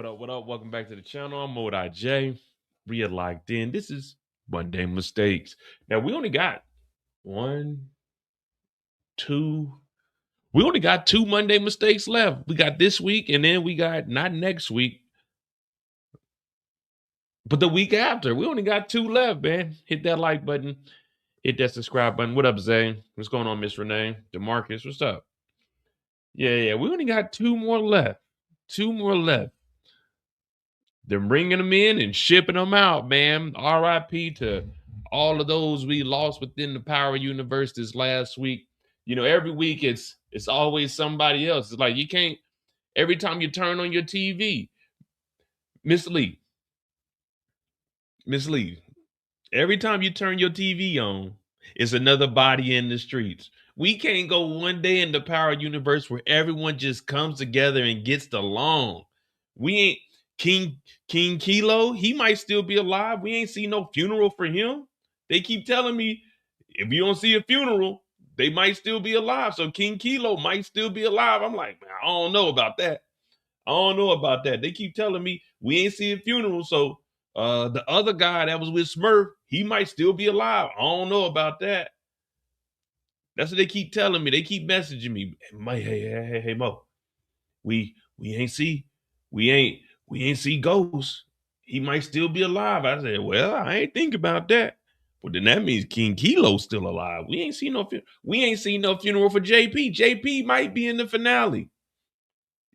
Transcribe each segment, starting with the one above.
What up? What up? Welcome back to the channel. I'm Mode IJ. We are locked in. This is Monday Mistakes. Now we only got one, two. We only got two Monday mistakes left. We got this week, and then we got not next week, but the week after. We only got two left, man. Hit that like button. Hit that subscribe button. What up, Zay? What's going on, Miss Renee? DeMarcus, what's up? Yeah. We only got two more left. Two more left. They're bringing them in and shipping them out, man. RIP to all of those we lost within the Power Universe this last week. You know, every week it's always somebody else. It's like you can't, every time you turn on your TV, Miss Lee, every time you turn your TV on, it's another body in the streets. We can't go one day in the Power Universe where everyone just comes together and gets along. We ain't King Kilo, he might still be alive. We ain't seen no funeral for him. They keep telling me if you don't see a funeral, they might still be alive. So King Kilo might still be alive. I'm like, man, I don't know about that. They keep telling me we ain't see a funeral. So the other guy that was with Smurf, he might still be alive. I don't know about that. That's what they keep telling me. They keep messaging me. Hey, Mo. We ain't see Ghost. He might still be alive. I said, well, I ain't think about that. Well, then that means King Kilo's still alive. We ain't seen no funeral for JP. JP might be in the finale.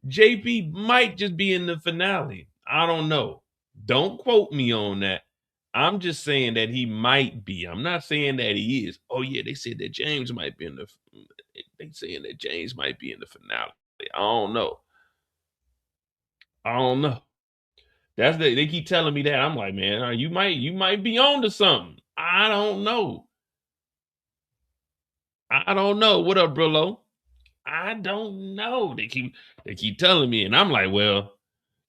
JP might just be in the finale. I don't know. Don't quote me on that. I'm just saying that he might be. I'm not saying that he is. Oh yeah, they said that James might be in the. They saying that James might be in the finale. I don't know. They keep telling me that. I'm like, man, you might be on to something. I don't know. What up, Brillo? I don't know. They keep telling me, and I'm like, well,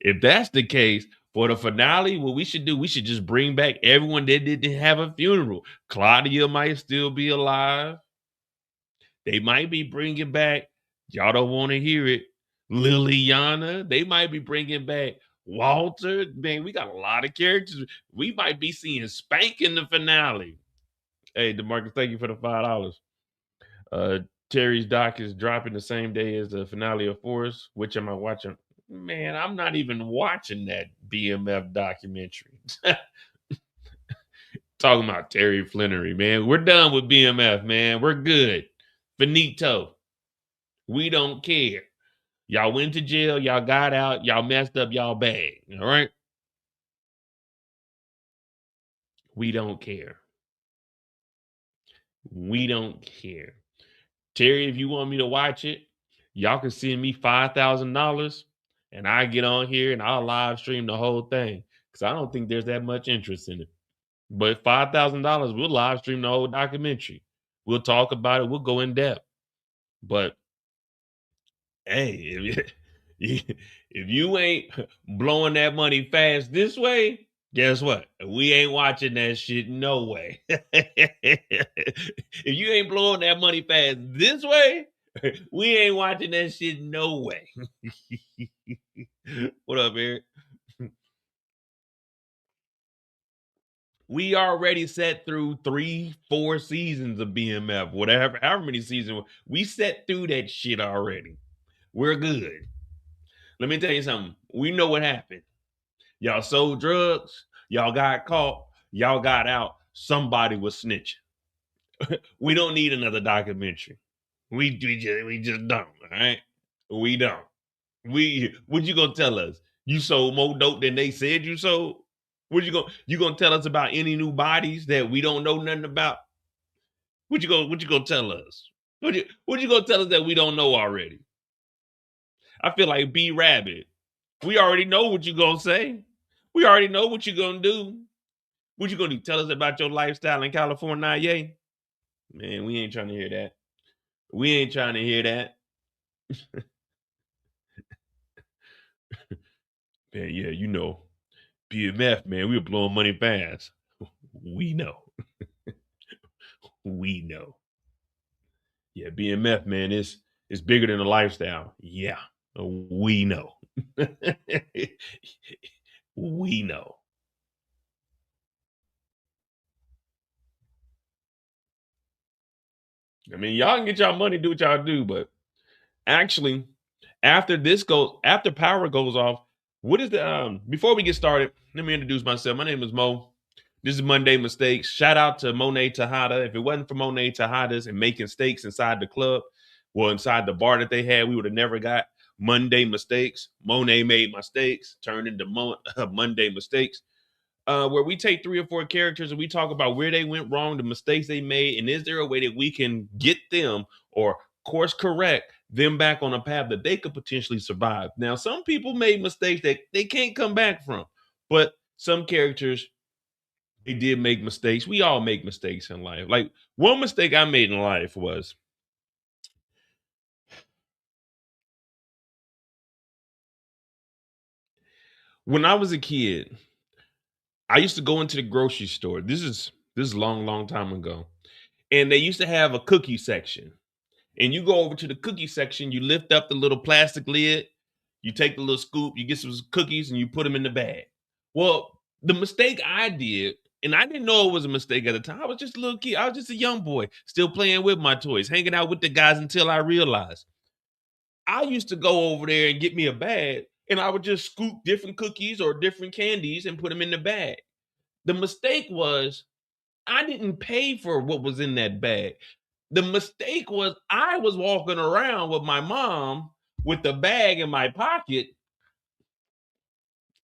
if that's the case, for the finale, what we should just bring back everyone that didn't have a funeral. Claudia might still be alive. They might be bringing back, y'all don't want to hear it, Liliana. They might be bringing back Walter. Man, we got a lot of characters. We might be seeing Spank in the finale. Hey, DeMarcus, thank you for the $5. Terry's doc is dropping the same day as the finale of Force. Which am I watching? Man, I'm not even watching that BMF documentary. Talking about Terry Flannery, man. We're done with BMF, man. We're good. Finito. We don't care. Y'all went to jail. Y'all got out. Y'all messed up y'all bag. All right? We don't care. We don't care. Terry, if you want me to watch it, y'all can send me $5,000 and I get on here and I'll live stream the whole thing because I don't think there's that much interest in it. But $5,000, we'll live stream the whole documentary. We'll talk about it. We'll go in depth. But hey, if you ain't blowing that money fast this way, guess what? We ain't watching that shit no way. If you ain't blowing that money fast this way, we ain't watching that shit no way. What up, Eric? We already sat through 3-4 seasons of BMF, whatever, however many seasons. We sat through that shit already. We're good. Let me tell you something. We know what happened. Y'all sold drugs. Y'all got caught. Y'all got out. Somebody was snitching. We don't need another documentary. We just don't. All right. We don't. What you gonna tell us? You sold more dope than they said you sold? What you gonna tell us about any new bodies that we don't know nothing about? What you gonna tell us? What you gonna tell us that we don't know already? I feel like B Rabbit. We already know what you gonna say. We already know what you gonna do. What you gonna do? Tell us about your lifestyle in California, yay? Man, we ain't trying to hear that. We ain't trying to hear that. Man, yeah, you know, BMF, man, we were blowing money fast. We know. We know. Yeah, BMF, man, it's bigger than a lifestyle. Yeah. We know. We know. I mean, y'all can get y'all money, do what y'all do, but actually, after power goes off, what is the before we get started, let me introduce myself. My name is Mo. This is Monday Mistakes. Shout out to Monet Tejada. If it wasn't for Monet Tejadas and making steaks inside the club, well, inside the bar that they had, we would have never got Monday Mistakes. Monet made mistakes, turned into Monday Mistakes, where we take 3 or 4 characters and we talk about where they went wrong, the mistakes they made, and is there a way that we can get them or course correct them back on a path that they could potentially survive. Now, some people made mistakes that they can't come back from, but some characters, they did make mistakes. We all make mistakes in life. Like, one mistake I made in life was when I was a kid, I used to go into the grocery store. This is long time ago. And they used to have a cookie section. And you go over to the cookie section, you lift up the little plastic lid, you take the little scoop, you get some cookies, and you put them in the bag. Well, the mistake I did, and I didn't know it was a mistake at the time. I was just a little kid. I was just a young boy, still playing with my toys, hanging out with the guys until I realized I used to go over there and get me a bag, and I would just scoop different cookies or different candies and put them in the bag. The mistake was I didn't pay for what was in that bag. The mistake was I was walking around with my mom with the bag in my pocket,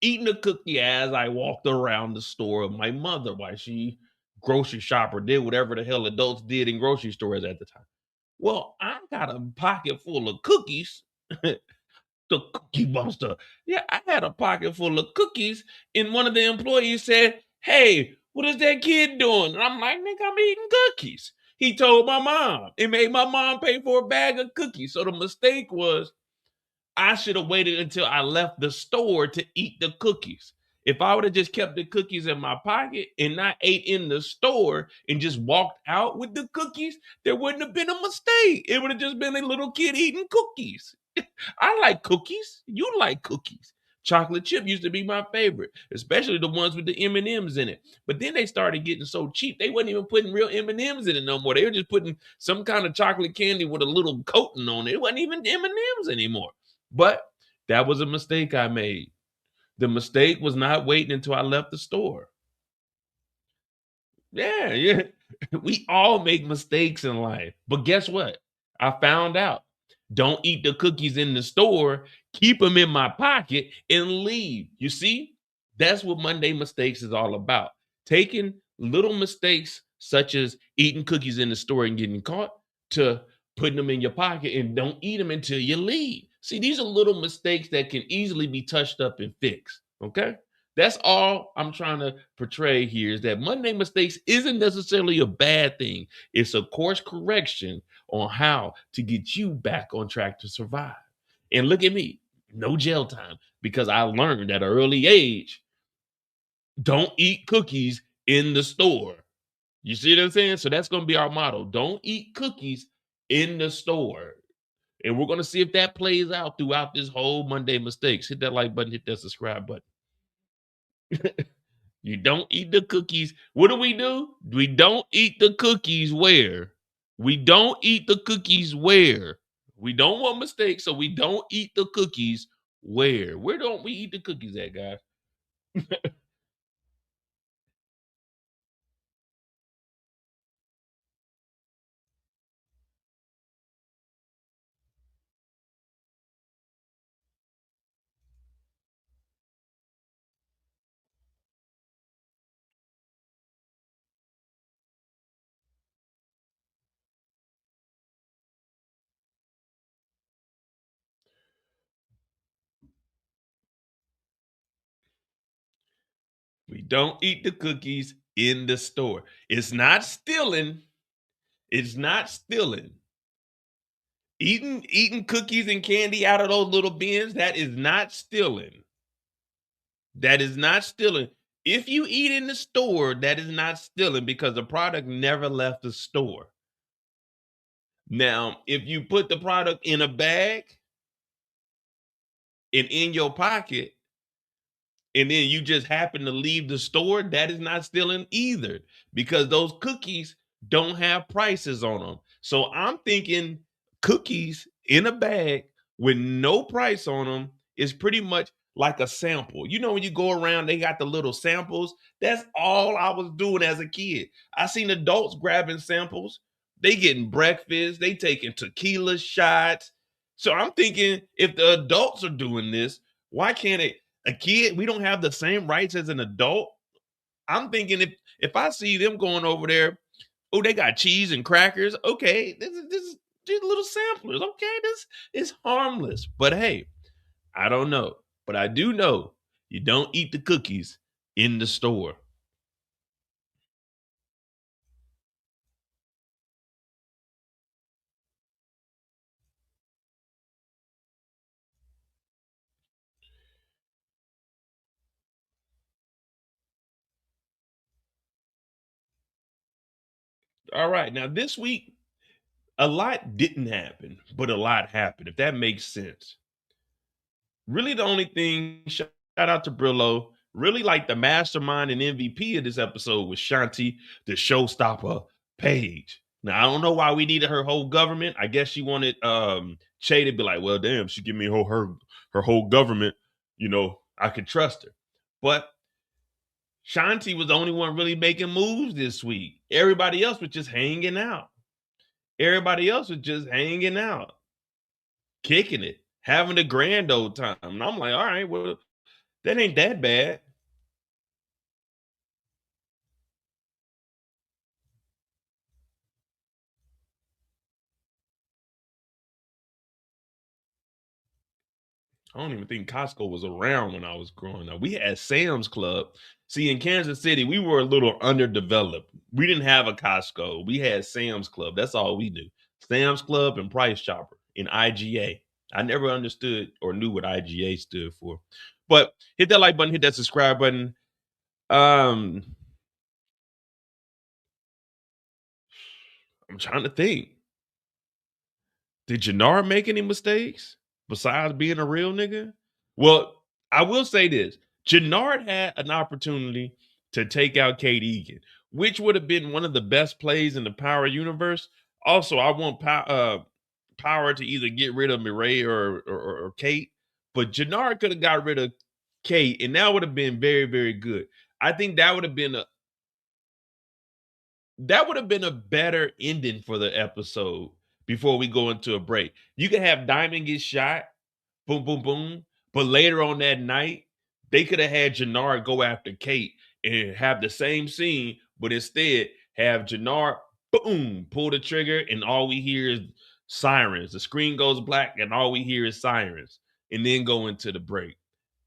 eating a cookie as I walked around the store with my mother while she grocery shop or did whatever the hell adults did in grocery stores at the time. Well, I got a pocket full of cookies. The cookie monster. Yeah, I had a pocket full of cookies, and one of the employees said, "Hey, what is that kid doing?" And I'm like, "Nigga, I'm eating cookies." He told my mom. It made my mom pay for a bag of cookies. So the mistake was I should have waited until I left the store to eat the cookies. If I would have just kept the cookies in my pocket and not ate in the store and just walked out with the cookies, there wouldn't have been a mistake. It would have just been a little kid eating cookies. I like cookies. You like cookies. Chocolate chip used to be my favorite, especially the ones with the M&Ms in it. But then they started getting so cheap, they wasn't even putting real M&Ms in it no more. They were just putting some kind of chocolate candy with a little coating on it. It wasn't even M&Ms anymore. But that was a mistake I made. The mistake was not waiting until I left the store. Yeah, yeah. We all make mistakes in life. But guess what? I found out. Don't eat the cookies in the store, keep them in my pocket and leave. You see? That's what Monday Mistakes is all about. Taking little mistakes such as eating cookies in the store and getting caught to putting them in your pocket and don't eat them until you leave. See, these are little mistakes that can easily be touched up and fixed. Okay? That's all I'm trying to portray here is that Monday Mistakes isn't necessarily a bad thing. It's a course correction on how to get you back on track to survive. And look at me, no jail time because I learned at an early age, don't eat cookies in the store. You see what I'm saying? So that's going to be our motto. Don't eat cookies in the store. And we're going to see if that plays out throughout this whole Monday Mistakes. Hit that like button, hit that subscribe button. You don't eat the cookies. What do? We don't eat the cookies where? We don't eat the cookies where? We don't want mistakes, so we don't eat the cookies where? Where don't we eat the cookies at, guys? We don't eat the cookies in the store. It's not stealing. It's not stealing. Eating cookies and candy out of those little bins, that is not stealing. That is not stealing. If you eat in the store, that is not stealing because the product never left the store. Now, if you put the product in a bag, and in your pocket, and then you just happen to leave the store, that is not stealing either, because those cookies don't have prices on them. So I'm thinking cookies in a bag with no price on them is pretty much like a sample. You know, when you go around, they got the little samples. That's all I was doing as a kid. I seen adults grabbing samples. They getting breakfast. They taking tequila shots. So I'm thinking if the adults are doing this, why can't it? A kid, we don't have the same rights as an adult. I'm thinking if I see them going over there, oh, they got cheese and crackers. Okay, this is just little samplers. Okay, this is harmless. But hey, I don't know. But I do know you don't eat the cookies in the store. All right. Now this week, a lot didn't happen, but a lot happened, if that makes sense. Really, the only thing, shout out to Brillo, really like the mastermind and MVP of this episode was Shanti, the showstopper Paige. Now, I don't know why we needed her whole government. I guess she wanted Che to be like, well, damn, she give me her whole government. You know, I could trust her. But Shanti was the only one really making moves this week. Everybody else was just hanging out. Everybody else was just hanging out, kicking it, having a grand old time. And I'm like, all right, well, that ain't that bad. I don't even think Costco was around when I was growing up. We had Sam's Club. See, in Kansas City, we were a little underdeveloped. We didn't have a Costco. We had Sam's Club. That's all we knew. Sam's Club and Price Chopper and IGA. I never understood or knew what IGA stood for. But hit that like button, hit that subscribe button. Um, I'm trying to think. Did Jenard make any mistakes besides being a real nigga? Well, I will say this. Jenard had an opportunity to take out Kate Egan, which would have been one of the best plays in the Power universe. Also, I want Power to either get rid of Mireya or Kate, but Jenard could have got rid of Kate, and that would have been very, very good. I think that would have been a better ending for the episode before we go into a break. You could have Diamond get shot, boom, boom, boom. But later on that night, they could have had Jenard go after Kate and have the same scene, but instead have Jenard, boom, pull the trigger, and all we hear is sirens. The screen goes black, and all we hear is sirens, and then go into the break.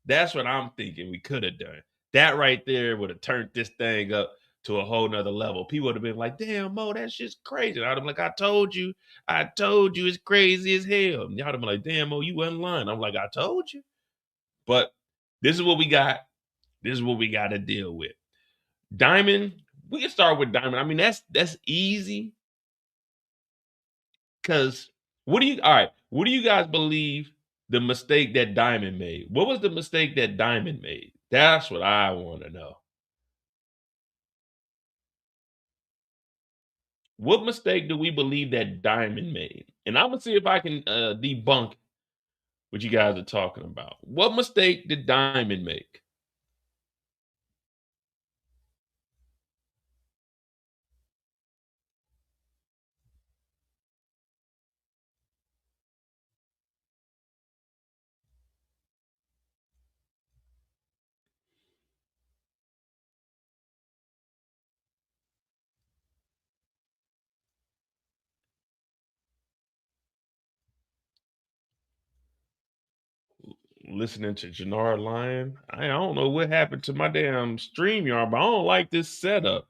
That's what I'm thinking we could have done. That right there would have turned this thing up to a whole nother level. People would have been like, damn, Mo, that shit's crazy. And I'd have been like, I told you it's crazy as hell. And y'all would have been like, damn, Mo, you wasn't lying. I'm like, I told you. But this is what we got. This is what we got to deal with. Diamond, we can start with Diamond. I mean, that's easy. Cause what do you guys believe the mistake that Diamond made? What was the mistake that Diamond made? That's what I want to know. What mistake do we believe that Diamond made? And I'm gonna see if I can debunk what you guys are talking about. What mistake did Diamond make? Listening to Jenard lying. I don't know what happened to my damn stream yard, but I don't like this setup.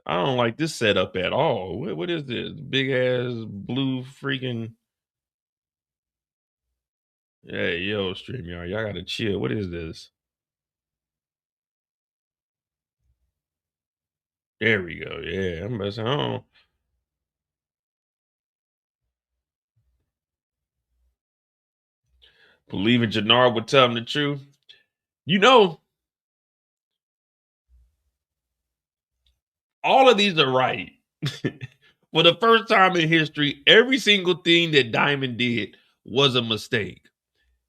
I don't like this setup at all. What is this? Big ass blue freaking. Hey, yo, StreamYard, y'all gotta chill. What is this? There we go. Yeah, I'm messing on. Believing Jenard would tell him the truth. You know, all of these are right. For the first time in history, every single thing that Diamond did was a mistake.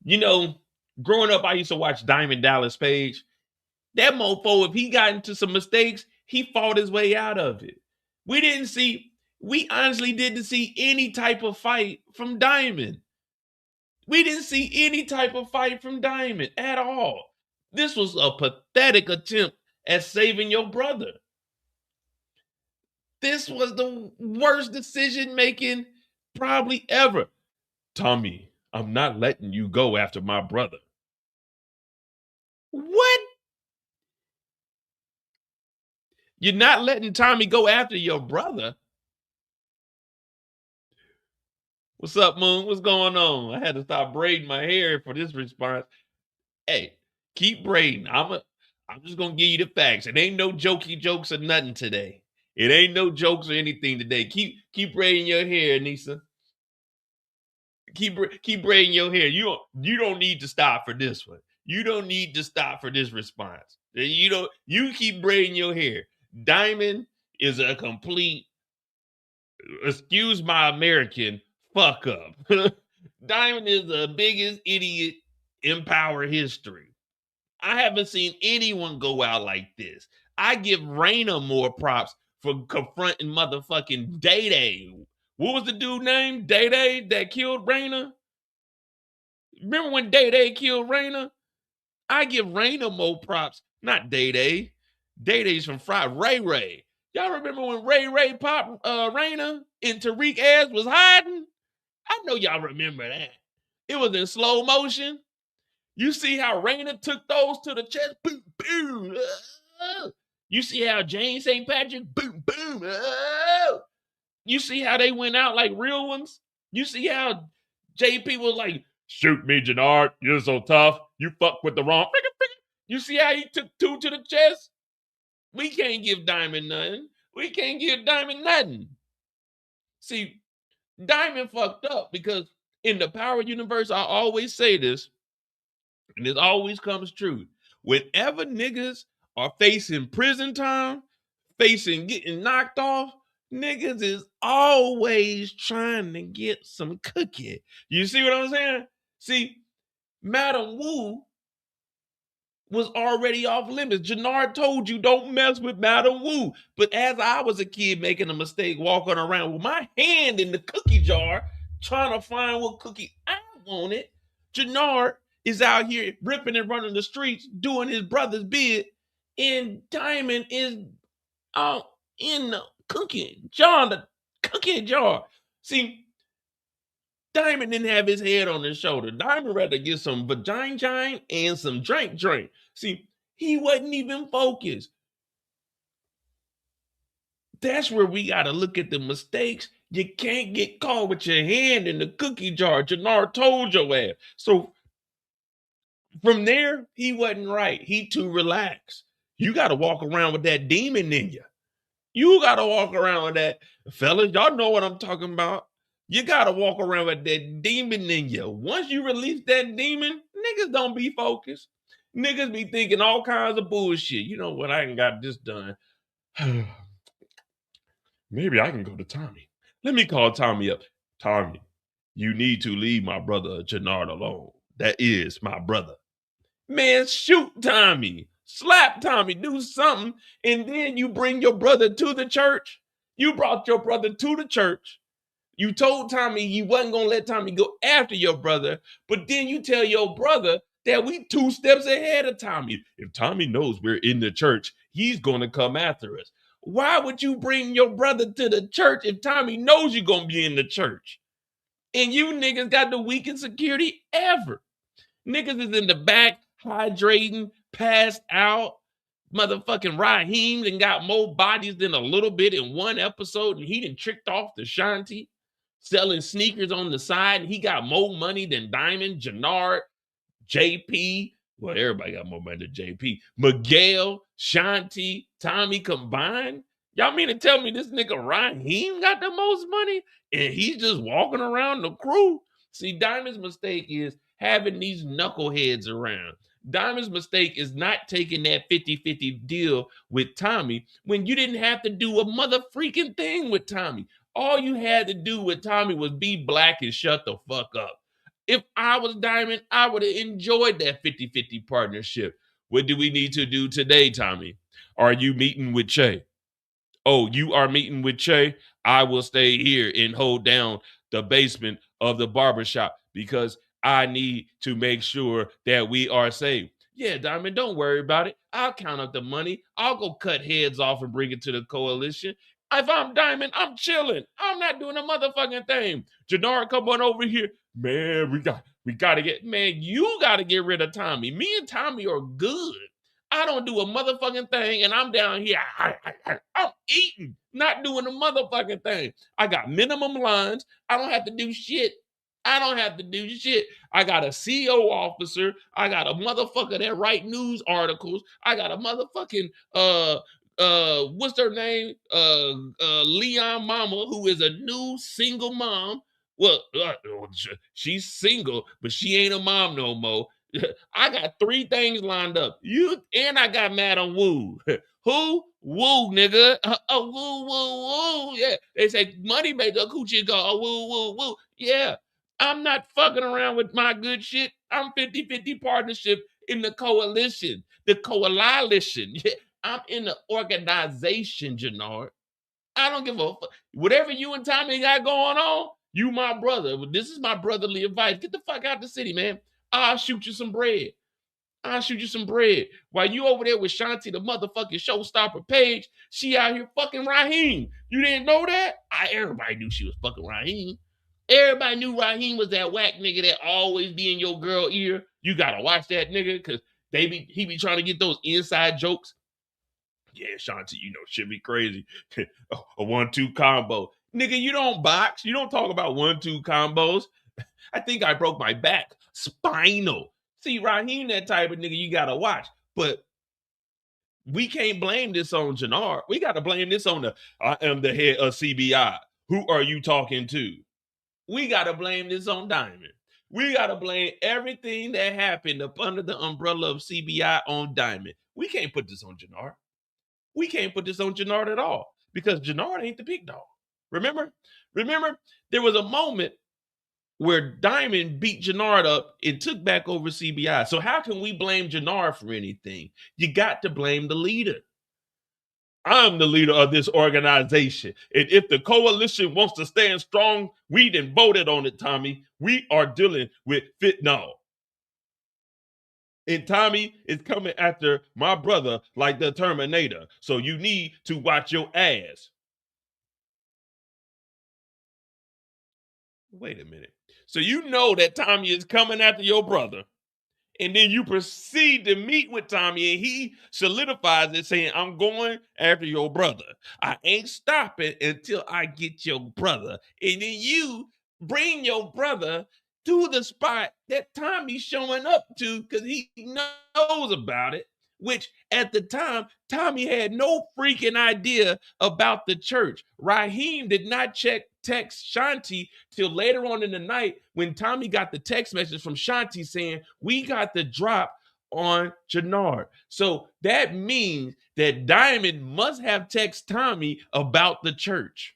You know, growing up, I used to watch Diamond Dallas Page. That mofo, if he got into some mistakes, he fought his way out of it. We honestly didn't see any type of fight from Diamond. We didn't see any type of fight from Diamond at all. This was a pathetic attempt at saving your brother. This was the worst decision making probably ever. Tommy, I'm not letting you go after my brother. What? You're not letting Tommy go after your brother? What's up, Moon? What's going on? I had to stop braiding my hair for this response. Hey, keep braiding. I'm just gonna give you the facts. It ain't no jokey jokes or nothing today. It ain't no jokes or anything today. Keep braiding your hair, Nisa. Keep braiding your hair. You don't need to stop for this one. You don't need to stop for this response. You keep braiding your hair. Diamond is a complete, excuse my American, fuck up. Diamond is the biggest idiot in power history. I haven't seen anyone go out like this. I give Raina more props for confronting motherfucking Day Day. What was the dude named? Day Day that killed Raina? Remember when Day Day killed Raina? I give Raina more props, not Day Day. Day Day's from Ray Ray. Y'all remember when Ray Ray popped Raina and Tariq ass was hiding? I know y'all remember that. It was in slow motion. You see how Raina took those to the chest? Boom, boom. You see how Jane St. Patrick? Boom, boom. You see how they went out like real ones? You see how JP was like, shoot me, Jenard. You're so tough. You fuck with the wrong. You see how he took two to the chest? We can't give Diamond nothing. We can't give Diamond nothing. See, Diamond fucked up because in the Power Universe, I always say this, and it always comes true. Whenever niggas are facing prison time, facing getting knocked off, niggas is always trying to get some cookie. You see what I'm saying? See, Madam Wu was already off limits. Jenard told you don't mess with Madam Wu. But as I was a kid making a mistake, walking around with my hand in the cookie jar, trying to find what cookie I wanted, Jenard is out here ripping and running the streets, doing his brother's bid, and Diamond is out in the cookie jar. See, Diamond didn't have his head on his shoulder. Diamond rather get some vagina and some drink. See, he wasn't even focused. That's where we got to look at the mistakes. You can't get caught with your hand in the cookie jar. Jenard told your ass. So from there, he wasn't right. He too relaxed. You got to walk around with that demon in you. You got to walk around with that. Fellas, y'all know what I'm talking about. You got to walk around with that demon in you. Once you release that demon, niggas don't be focused. Niggas be thinking all kinds of bullshit. You know what? I ain't got this done. Maybe I can go to Tommy. Let me call Tommy up. Tommy, you need to leave my brother Jenard alone. That is my brother. Man, shoot Tommy. Slap Tommy. Do something. And then you bring your brother to the church. You brought your brother to the church. You told Tommy you wasn't going to let Tommy go after your brother. But then you tell your brother that we 2 steps ahead of Tommy. If Tommy knows we're in the church, he's going to come after us. Why would you bring your brother to the church if Tommy knows you're going to be in the church? And you niggas got the weakest security ever. Niggas is in the back, hydrating, passed out. Motherfucking Raheem done got more bodies than a little bit in one episode, and he done tricked off the Shanti, selling sneakers on the side, and he got more money than Diamond, Jenard, JP. Well, everybody got more money than JP. Miguel, Shanti, Tommy combined. Y'all mean to tell me this nigga Raheem got the most money and he's just walking around the crew? See, Diamond's mistake is having these knuckleheads around. Diamond's mistake is not taking that 50-50 deal with Tommy when you didn't have to do a mother freaking thing with Tommy. All you had to do with Tommy was be black and shut the fuck up. If I was Diamond, I would have enjoyed that 50-50 partnership. What do we need to do today, Tommy? Are you meeting with Che? Oh, you are meeting with Che? I will stay here and hold down the basement of the barbershop because I need to make sure that we are safe. Yeah, Diamond, don't worry about it. I'll count up the money. I'll go cut heads off and bring it to the coalition. If I'm Diamond, I'm chilling. I'm not doing a motherfucking thing. Jenard, come on over here. Man, we gotta get, man, you gotta get rid of Tommy. Me and Tommy are good. I don't do a motherfucking thing, and I'm down here. I'm eating, not doing a motherfucking thing. I got minimum lines. I don't have to do shit. I don't have to do shit. I got a CO officer. I got a motherfucker that write news articles. I got a motherfucking what's her name? Leon Mama, who is a new single mom. Well, she's single, but she ain't a mom no more. I got 3 things lined up. You and I got mad on Woo. Who? Woo, nigga. Oh, woo, woo, woo. Yeah. They say money made the coochie go. Oh, woo, woo, woo. Yeah. I'm not fucking around with my good shit. I'm 50-50 partnership in the coalition. The coalition. Yeah. I'm in the organization, Jenard. I don't give a fuck. Whatever you and Tommy got going on, you my brother. This is my brotherly advice. Get the fuck out the city, man. I'll shoot you some bread. I'll shoot you some bread. While you over there with Shanti, the motherfucking showstopper page, she out here fucking Raheem. You didn't know that? Everybody knew she was fucking Raheem. Everybody knew Raheem was that whack nigga that always be in your girl ear. You gotta watch that nigga because he be trying to get those inside jokes. Yeah, Shanti, you know, shit be crazy. A 1-2 combo. Nigga, you don't box. You don't talk about 1-2 combos. I think I broke my back. Spinal. See, Raheem, that type of nigga you gotta watch. But we can't blame this on Jenard. We gotta blame this on I am the head of CBI. Who are you talking to? We gotta blame this on Diamond. We gotta blame everything that happened up under the umbrella of CBI on Diamond. We can't put this on Jenard. We can't put this on Jenard at all because Jenard ain't the big dog. Remember, there was a moment where Diamond beat Jenard up and took back over CBI. So how can we blame Jenard for anything? You got to blame the leader. I'm the leader of this organization. And if the coalition wants to stand strong, we done voted on it, Tommy. We are dealing with fentanyl. And Tommy is coming after my brother like the Terminator. So you need to watch your ass. Wait a minute. So you know that Tommy is coming after your brother. And then you proceed to meet with Tommy and he solidifies it saying, I'm going after your brother. I ain't stopping until I get your brother. And then you bring your brother to the spot that Tommy's showing up to because he knows about it, which at the time, Tommy had no freaking idea about the church. Raheem did not text Shanti till later on in the night when Tommy got the text message from Shanti saying, we got the drop on Jenard. So that means that Diamond must have texted Tommy about the church.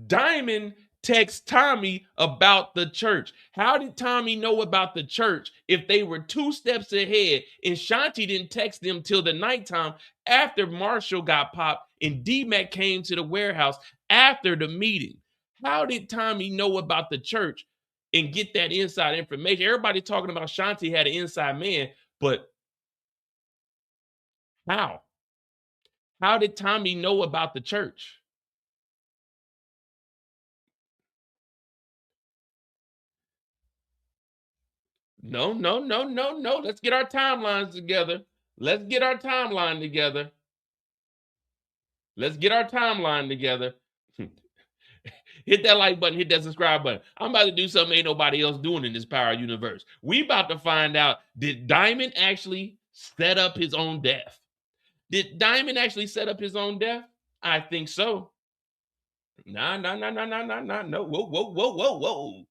Diamond texts Tommy about the church. How did Tommy know about the church if they were 2 steps ahead and Shanti didn't text them till the nighttime after Marshall got popped and D-Mac came to the warehouse after the meeting? How did Tommy know about the church and get that inside information? Everybody talking about Shanti had an inside man, but how? How did Tommy know about the church? No. Let's get our timelines together. Let's get our timeline together. Let's get our timeline together. Hit that like button, hit that subscribe button. I'm about to do something ain't nobody else doing in this Power universe. We about to find out, did Diamond actually set up his own death? Did Diamond actually set up his own death? I think so. Nah. No. Whoa.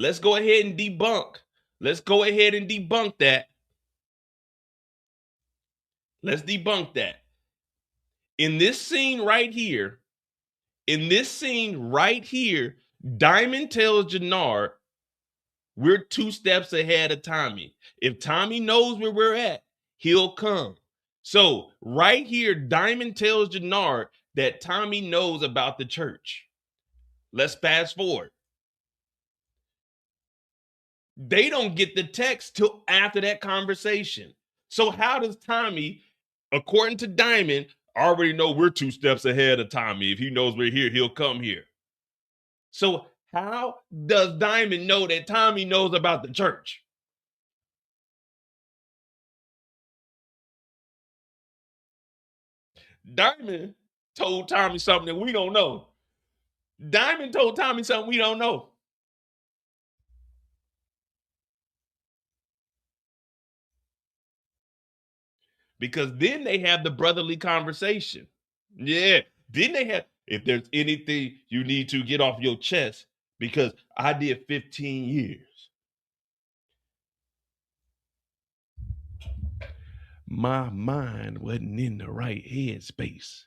Let's go ahead and debunk. Let's go ahead and debunk that. Let's debunk that. In this scene right here, Diamond tells Jenard, we're 2 steps ahead of Tommy. If Tommy knows where we're at, he'll come. So right here, Diamond tells Jenard that Tommy knows about the church. Let's fast forward. They don't get the text till after that conversation. So how does Tommy, according to Diamond, already know we're 2 steps ahead of Tommy? If he knows we're here, he'll come here. So how does Diamond know that Tommy knows about the church? Diamond told Tommy something that we don't know. Diamond told Tommy something we don't know. Because then they have the brotherly conversation. Yeah. Then they have, if there's anything you need to get off your chest, because I did 15 years. My mind wasn't in the right headspace.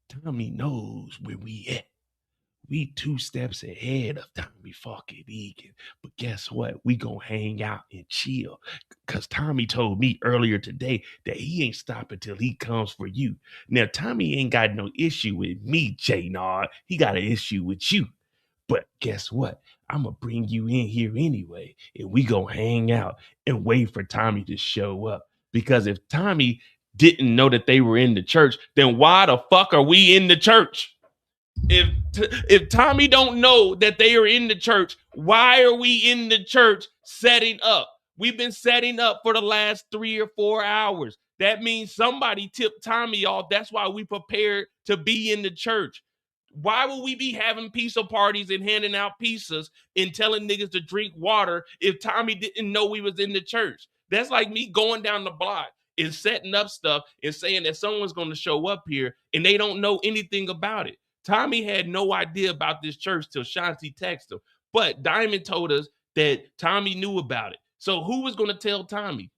Tommy knows where we at. We 2 steps ahead of Tommy fucking Egan. But guess what? We gonna hang out and chill. Cause Tommy told me earlier today that he ain't stopping till he comes for you. Now, Tommy ain't got no issue with me, Jenard. He got an issue with you. But guess what? I'm gonna bring you in here anyway. And we gonna hang out and wait for Tommy to show up. Because if Tommy didn't know that they were in the church, then why the fuck are we in the church? If Tommy don't know that they are in the church, why are we in the church setting up? We've been setting up for the last 3 or 4 hours. That means somebody tipped Tommy off. That's why we prepared to be in the church. Why would we be having pizza parties and handing out pizzas and telling niggas to drink water if Tommy didn't know we was in the church? That's like me going down the block and setting up stuff and saying that someone's going to show up here and they don't know anything about it. Tommy had no idea about this church till Shanti texted him. But Diamond told us that Tommy knew about it. So who was going to tell Tommy?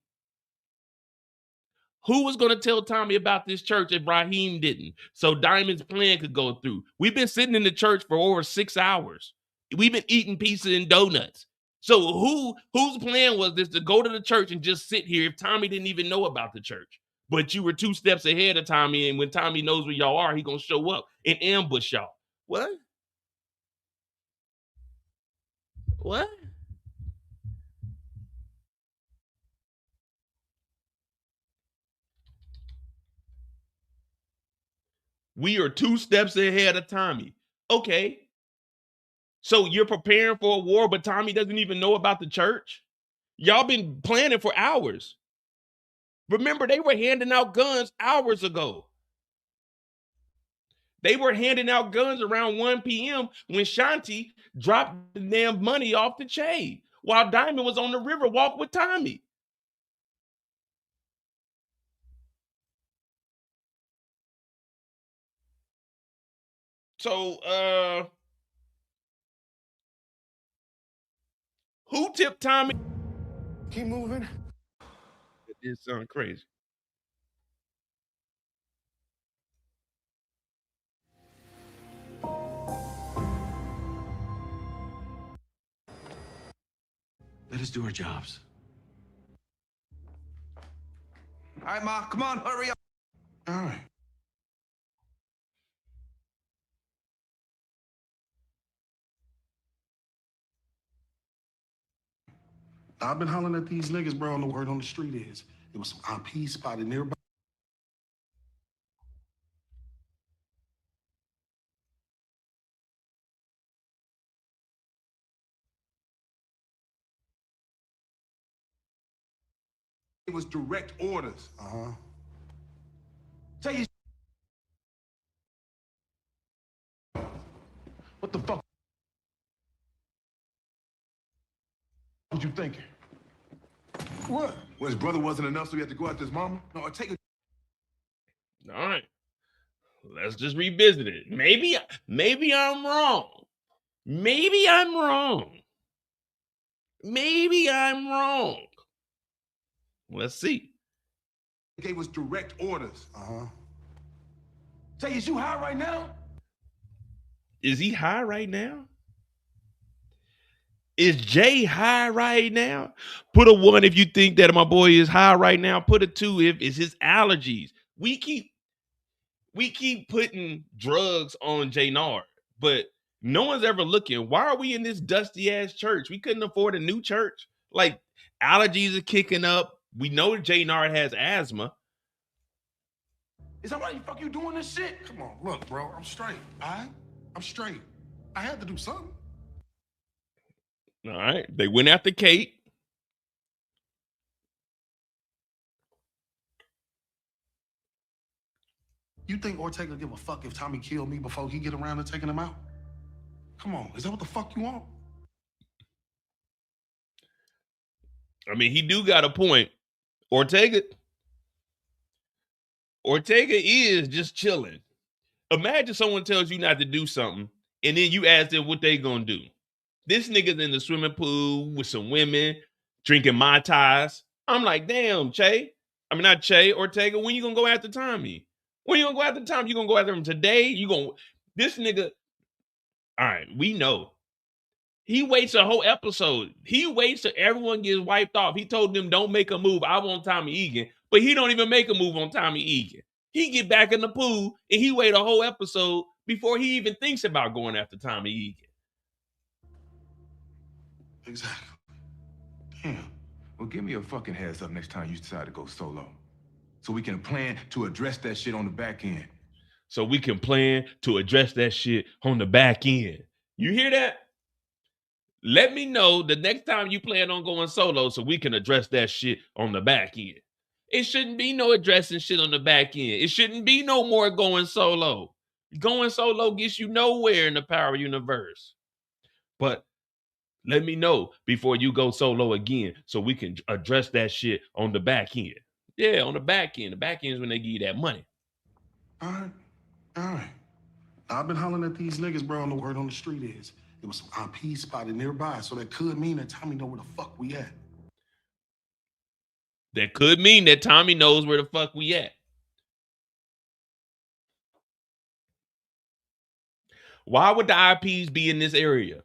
Who was going to tell Tommy about this church if Raheem didn't? So Diamond's plan could go through. We've been sitting in the church for over 6 hours. We've been eating pizza and donuts. So whose plan was this to go to the church and just sit here if Tommy didn't even know about the church? But you were 2 steps ahead of Tommy, and when Tommy knows where y'all are, he gonna show up and ambush y'all. What? What? We are 2 steps ahead of Tommy. Okay. So you're preparing for a war, but Tommy doesn't even know about the church? Y'all been planning for hours. Remember, they were handing out guns hours ago. They were handing out guns around 1 p.m. when Shanti dropped the damn money off the chain while Diamond was on the river walk with Tommy. So, who tipped Tommy? Keep moving. It sounds crazy. Let us do our jobs. All right, Ma, come on, hurry up. All right. I've been hollering at these niggas, bro, and the word on the street is there was some IP spotted nearby. It was direct orders. Uh-huh. Tell you what the fuck? was you thinking? What? Well, his brother wasn't enough, so he had to go after his mama? No, or take a... All right. Let's just revisit it. Maybe I'm wrong. Maybe I'm wrong. Maybe I'm wrong. Let's see. He gave us direct orders. Say, is you high right now? Is he high right now? Is Jay high right now? Put a 1 if you think that my boy is high right now. Put a 2 if it's his allergies. We keep putting drugs on Jenard, but no one's ever looking. Why are we in this dusty ass church? We couldn't afford a new church. Like, allergies are kicking up. We know Jenard has asthma. Is that why you fuck you doing this shit? Come on, look, bro, I'm straight, all right? I'm straight. I had to do something. All right. They went after Kate. You think Ortega give a fuck if Tommy killed me before he get around to taking him out? Come on, is that what the fuck you want? I mean, he do got a point. Ortega is just chilling. Imagine someone tells you not to do something, and then you ask them what they gonna do. This nigga's in the swimming pool with some women, drinking Mai Tais. I'm like, damn, not Che, Ortega, when you gonna go after Tommy? When you gonna go after Tommy? You gonna go after him today? This nigga, all right, we know. He waits a whole episode. He waits till everyone gets wiped off. He told them, don't make a move. I want Tommy Egan. But he don't even make a move on Tommy Egan. He get back in the pool, and he wait a whole episode before he even thinks about going after Tommy Egan. Exactly. Damn. Well, give me a fucking heads up next time you decide to go solo. So we can plan to address that shit on the back end. You hear that? Let me know the next time you plan on going solo so we can address that shit on the back end. It shouldn't be no addressing shit on the back end. It shouldn't be no more going solo. Going solo gets you nowhere in the Power Universe. But let me know before you go solo again so we can address that shit on the back end. Yeah, on the back end. The back end is when they give you that money. All right. I've been hollering at these niggas, bro, and the word on the street is there was some IP spotted nearby, so that could mean that Tommy know where the fuck we at. That could mean that Tommy knows where the fuck we at. Why would the IPs be in this area?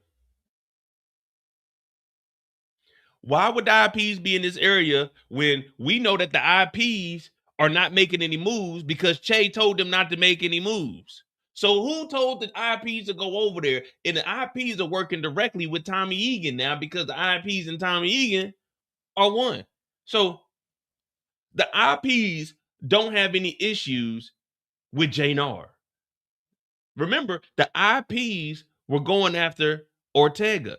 Why would the IPs be in this area when we know that the IPs are not making any moves because Che told them not to make any moves? So who told the IPs to go over there? And the IPs are working directly with Tommy Egan now because the IPs and Tommy Egan are one. So the IPs don't have any issues with Jenard. Remember, the IPs were going after Ortega.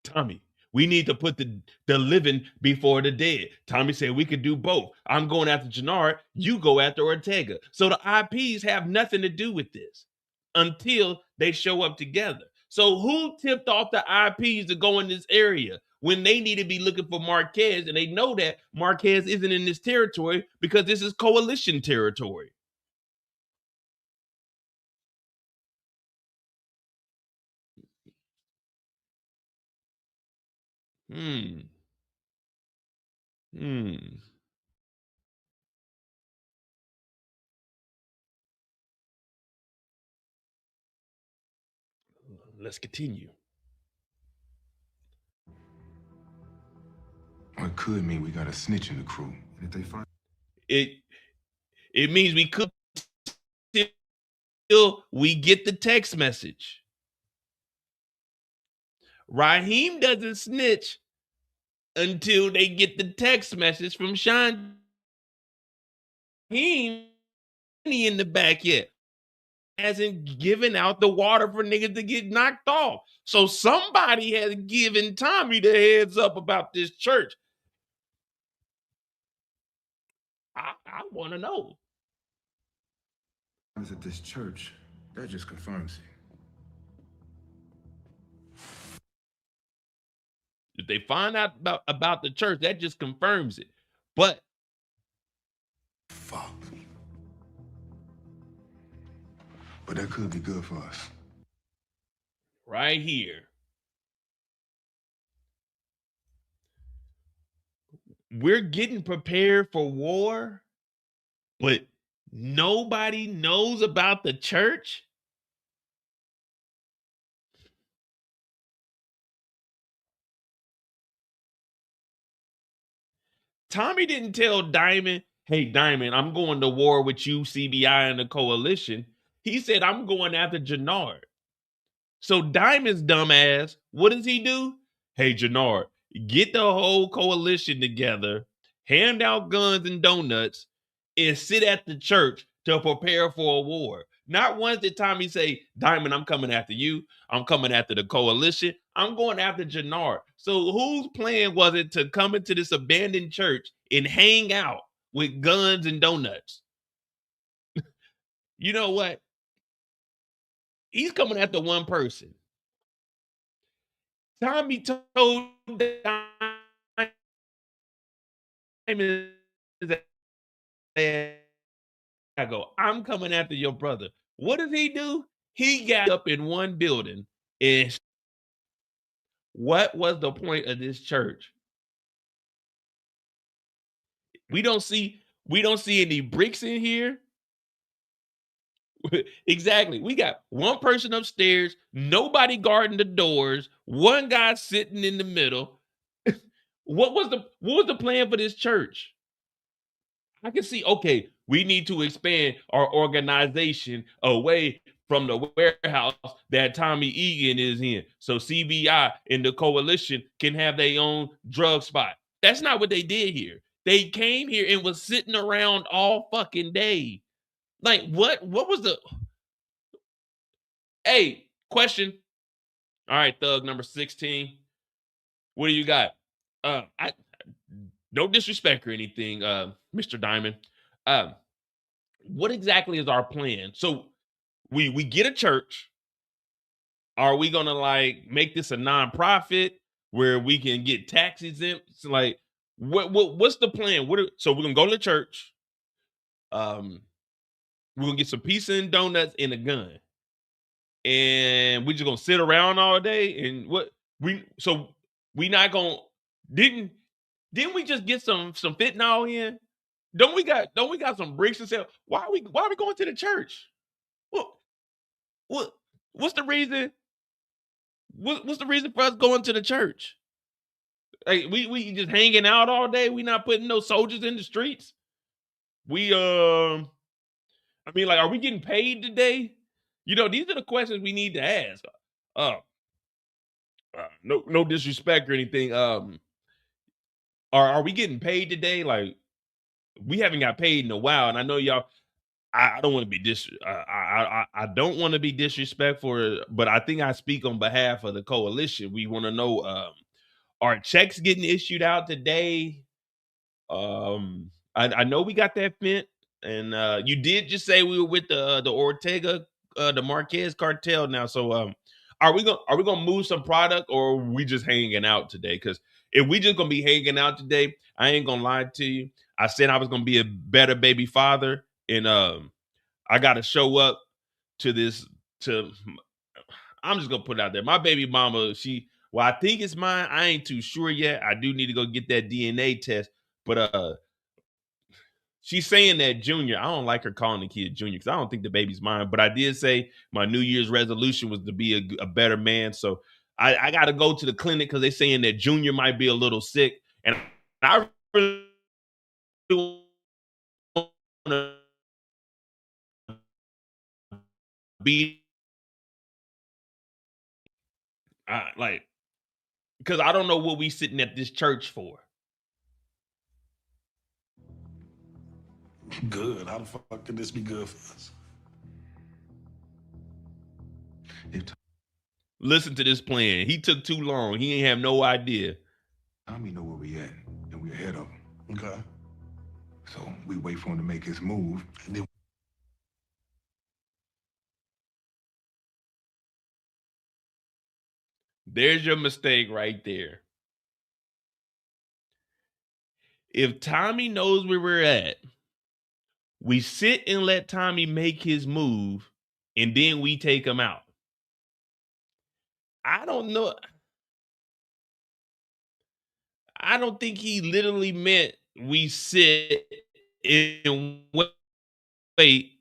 Tommy, we need to put the living before the dead. Tommy said we could do both. I'm going after Jenard. You go after Ortega. So the IPs have nothing to do with this until they show up together. So who tipped off the IPs to go in this area when they need to be looking for Marquez, and they know that Marquez isn't in this territory because this is coalition territory? Let's continue. Well, it could mean we got a snitch in the crew. And if they find it means we could still we get the text message. Raheem doesn't snitch until they get the text message from Shanti. He ain't in the back yet. Hasn't given out the water for niggas to get knocked off. So somebody has given Tommy the heads up about this church. I want to know. at this church, that just confirms If they find out about the church, that just confirms it. But Fuck. But that could be good for us. right here, we're getting prepared for war, but nobody knows about the church. Tommy didn't tell Diamond, hey, Diamond, I'm going to war with you, CBI, and the coalition. He said, I'm going after Jenard. So Diamond's dumbass, what does he do? Hey, Jenard, get the whole coalition together, hand out guns and donuts, and sit at the church to prepare for a war. Not once did Tommy say, Diamond, I'm coming after you. I'm coming after the coalition. I'm going after Jenard. So whose plan was it to come into this abandoned church and hang out with guns and donuts? You know what? He's coming after one person. Tommy told Diamond that I go, I'm coming after your brother. What did he do? He got up in one building. And what was the point of this church? We don't see any bricks in here. Exactly. We got one person upstairs, nobody guarding the doors, one guy sitting in the middle. What was the plan for this church? I can see, okay, we need to expand our organization away from the warehouse that Tommy Egan is in. So CBI and the coalition can have their own drug spot. That's not what they did here. They came here and was sitting around all fucking day. Like, what was the... Hey, question. All right, thug number 16. What do you got? I no disrespect or anything, Mr. Diamond. What exactly is our plan? So we get a church. Are we gonna like make this a nonprofit where we can get tax exempts? Like, what's the plan? So we're gonna go to the church. We're gonna get some pizza and donuts and a gun, and we just gonna sit around all day. And we not gonna didn't we just get some fentanyl in? Don't we got some bricks and sell? Why are we going to the church? What what's the reason? What's the reason for us going to the church? Like we just hanging out all day. We not putting no soldiers in the streets. We I mean, like, are we getting paid today? You know, these are the questions we need to ask. No disrespect or anything. Are we getting paid today? Like, we haven't got paid in a while, and I know y'all. I don't want to be I don't want to be disrespectful, but I think I speak on behalf of the coalition. We want to know, are checks getting issued out today? I know we got that fent, and you did just say we were with the Ortega, the Marquez cartel now. So, are we gonna move some product, or are we just hanging out today? Because if we just gonna be hanging out today, I ain't gonna lie to you. I said I was gonna be a better baby father, and I got to show up to this. I'm just gonna put it out there. My baby mama, well, I think it's mine. I ain't too sure yet. I do need to go get that DNA test, but she's saying that Junior. I don't like her calling the kid Junior because I don't think the baby's mine. But I did say my New Year's resolution was to be a better man. So I got to go to the clinic because they're saying that Junior might be a little sick, and I really want to be like, because I don't know what we sitting at this church for. Good. How the fuck could this be good for us? Listen to this plan. He took too long. He ain't have no idea. Tommy know where we at, and we ahead of him. Okay. So we wait for him to make his move, and then There's your mistake right there. If Tommy knows where we're at, we sit and let Tommy make his move, and then we take him out. I don't know. I don't think he literally meant we sit and wait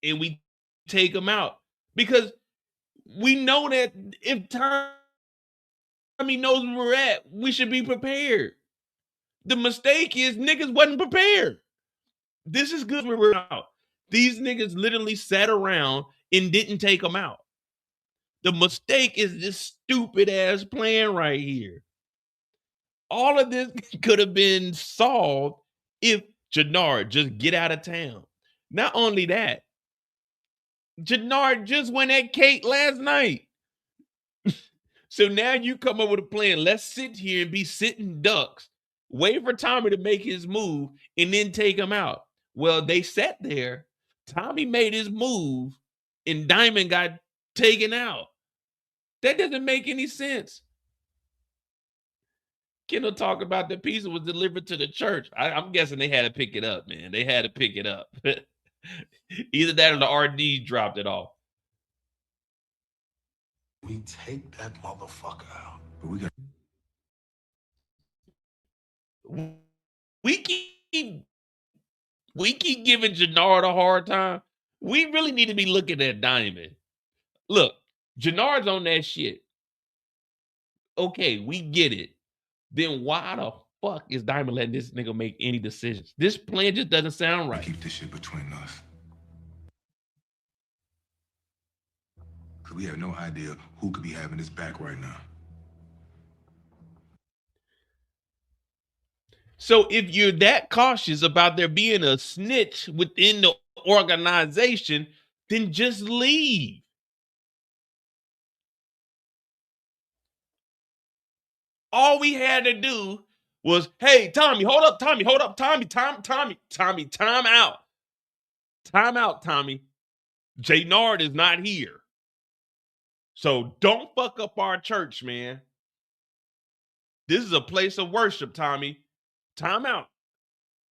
and we take him out, because we know that if Tommy knows where we're at, we should be prepared. The mistake is niggas wasn't prepared. This is good where we're out. These niggas literally sat around and didn't take them out. The mistake is this stupid ass plan right here. All of this could have been solved if Jenard just get out of town. Not only that, Jenard just went at Kate last night. So now you come up with a plan. Let's sit here and be sitting ducks, wait for Tommy to make his move, and then take him out. Well, they sat there. Tommy made his move, and Diamond got taken out. That doesn't make any sense. Kendall talked about the pizza was delivered to the church. I'm guessing they had to pick it up, man. They had to pick it up. Either that or the RD dropped it off. We take that motherfucker out. But we keep giving Jenard a hard time. We really need to be looking at Diamond. Look, Jenard's on that shit. Okay, we get it. Then why the fuck is Diamond letting this nigga make any decisions? This plan just doesn't sound right. keep this shit between us. Because we have no idea who could be having his back right now. So if you're that cautious about there being a snitch within the organization, then just leave. All we had to do was, hey, Tommy, hold up, Tommy, time out. Time out, Tommy. Jenard is not here. So don't fuck up our church, man. This is a place of worship, Tommy. Time out.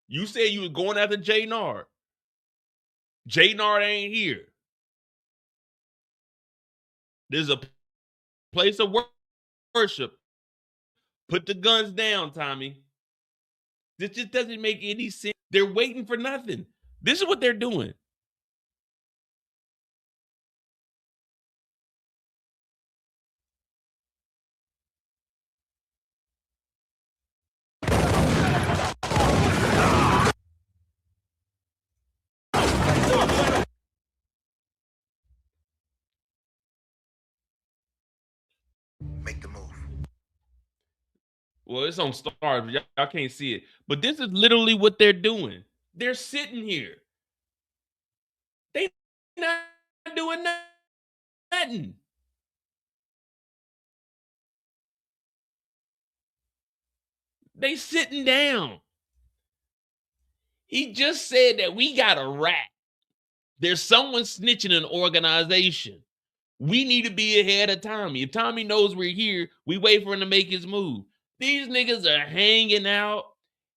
You said you was going after Jenard. Jenard ain't here. This is a place of worship. Put the guns down, Tommy. This just doesn't make any sense. They're waiting for nothing. This is what they're doing. Make the move. Well, it's on Starz. Y'all can't see it. But this is literally what they're doing. They're sitting here. They not doing nothing. They sitting down. He just said that we got a rat. There's someone snitching an organization. We need to be ahead of Tommy. If Tommy knows we're here, we wait for him to make his move. These niggas are hanging out,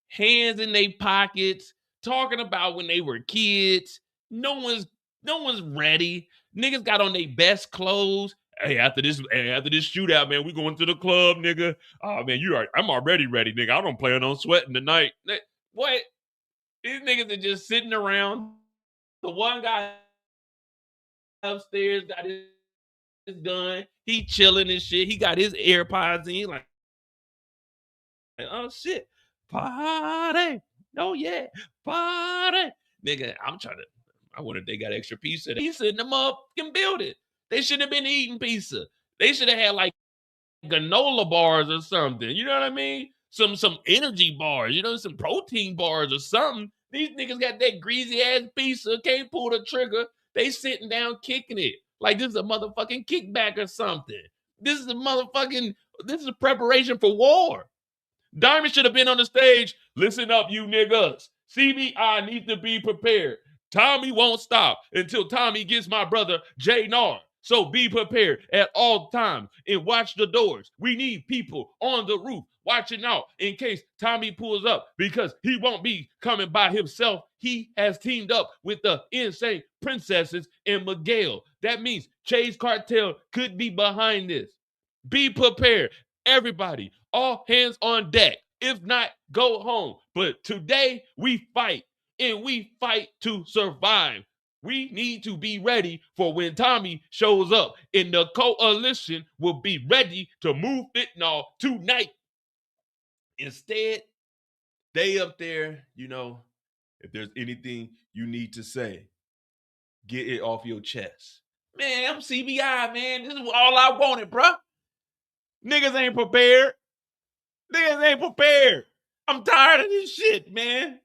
hands in their pockets, talking about when they were kids. No one's ready. Niggas got on their best clothes. Hey, after this shootout, man, we going to the club, nigga. Oh man, I'm already ready, nigga. I don't plan on sweating tonight. What? These niggas are just sitting around. The one guy upstairs got his gun. He chilling and shit. He got his AirPods in. Like, oh shit, party. Oh yeah, party. Nigga, I wonder if they got extra pizza. Pizza in the motherfucking building. They should have been eating pizza. They should have had like granola bars or something. You know what I mean? Some energy bars, you know, some protein bars or something. These niggas got that greasy ass pizza, can't pull the trigger. They sitting down kicking it like this is a motherfucking kickback or something. This is a preparation for war. Diamond should have been on the stage. Listen up, you niggas. CBI needs to be prepared. Tommy won't stop until Tommy gets my brother Jenard. So be prepared at all times and watch the doors. We need people on the roof watching out in case Tommy pulls up because he won't be coming by himself. He has teamed up with the insane princesses and Miguel. That means Chase Cartel could be behind this. Be prepared. Everybody, all hands on deck. If not, go home. But today we fight, and we fight to survive. We need to be ready for when Tommy shows up, and the coalition will be ready to move fentanyl tonight. Instead, stay up there, if there's anything you need to say, get it off your chest. Man, I'm CBI, man. This is all I wanted, bro. Niggas ain't prepared. Niggas ain't prepared. I'm tired of this shit, man.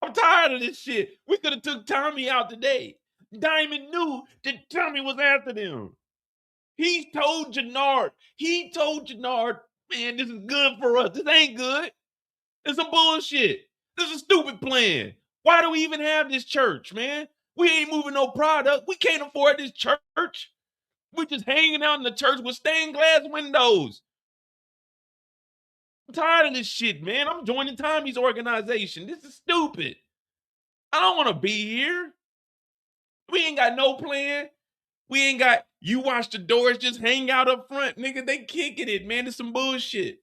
I'm tired of this shit. We could have took Tommy out today. Diamond knew that Tommy was after them. He told Jenard, man, this is good for us. This ain't good. It's some bullshit. This is a stupid plan. Why do we even have this church, man? We ain't moving no product. We can't afford this church. We just hanging out in the church with stained glass windows. I'm tired of this shit, man. I'm joining Tommy's organization. This is stupid. I don't want to be here. We ain't got no plan. We ain't got, you watch the doors, just hang out up front. Nigga, they kicking it, man. It's some bullshit.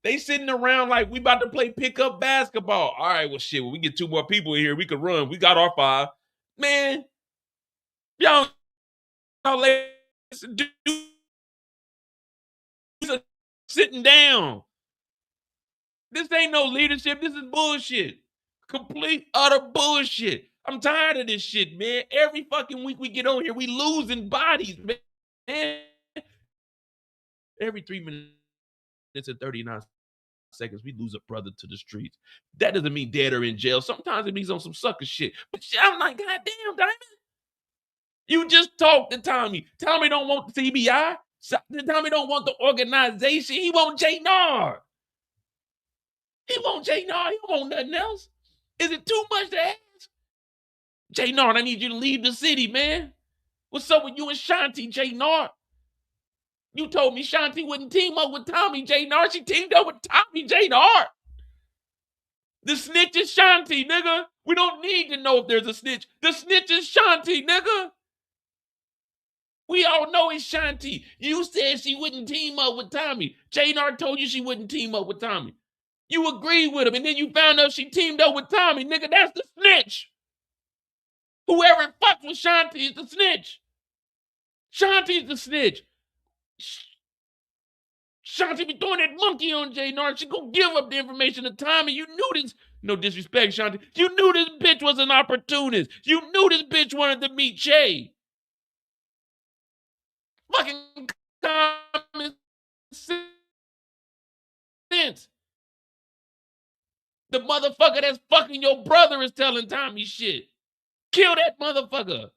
They sitting around like we about to play pickup basketball. All right, well, shit, when we get 2 more people in here, we could run. We got our 5. Man, y'all do sitting down. This ain't no leadership. This is bullshit. Complete, utter bullshit. I'm tired of this shit, man. Every fucking week we get on here, we losing bodies, man. Every 3 minutes and 39 seconds, we lose a brother to the streets. That doesn't mean dead or in jail. Sometimes it means on some sucker shit. But I'm like, goddamn, Diamond. You just talked to Tommy. Tommy don't want the CBI. Tommy don't want the organization. He want Jenard. He want Jenard. He don't want nothing else. Is it too much to ask? Jenard, I need you to leave the city, man. What's up with you and Shanti, Jenard? You told me Shanti wouldn't team up with Tommy, Jenard. She teamed up with Tommy, Jenard. The snitch is Shanti, nigga. We don't need to know if there's a snitch. The snitch is Shanti, nigga. We all know it's Shanti. You said she wouldn't team up with Tommy. Jenard told you she wouldn't team up with Tommy. You agreed with him, and then you found out she teamed up with Tommy. Nigga, that's the snitch. Whoever fucks with Shanti is the snitch. Shanti's the snitch. Shanti be throwing that monkey on Jenard. She gonna give up the information to Tommy. You knew this. No disrespect, Shanti. You knew this bitch was an opportunist. You knew this bitch wanted to meet Jay. Fucking common sense. The motherfucker that's fucking your brother is telling Tommy shit. Kill that motherfucker.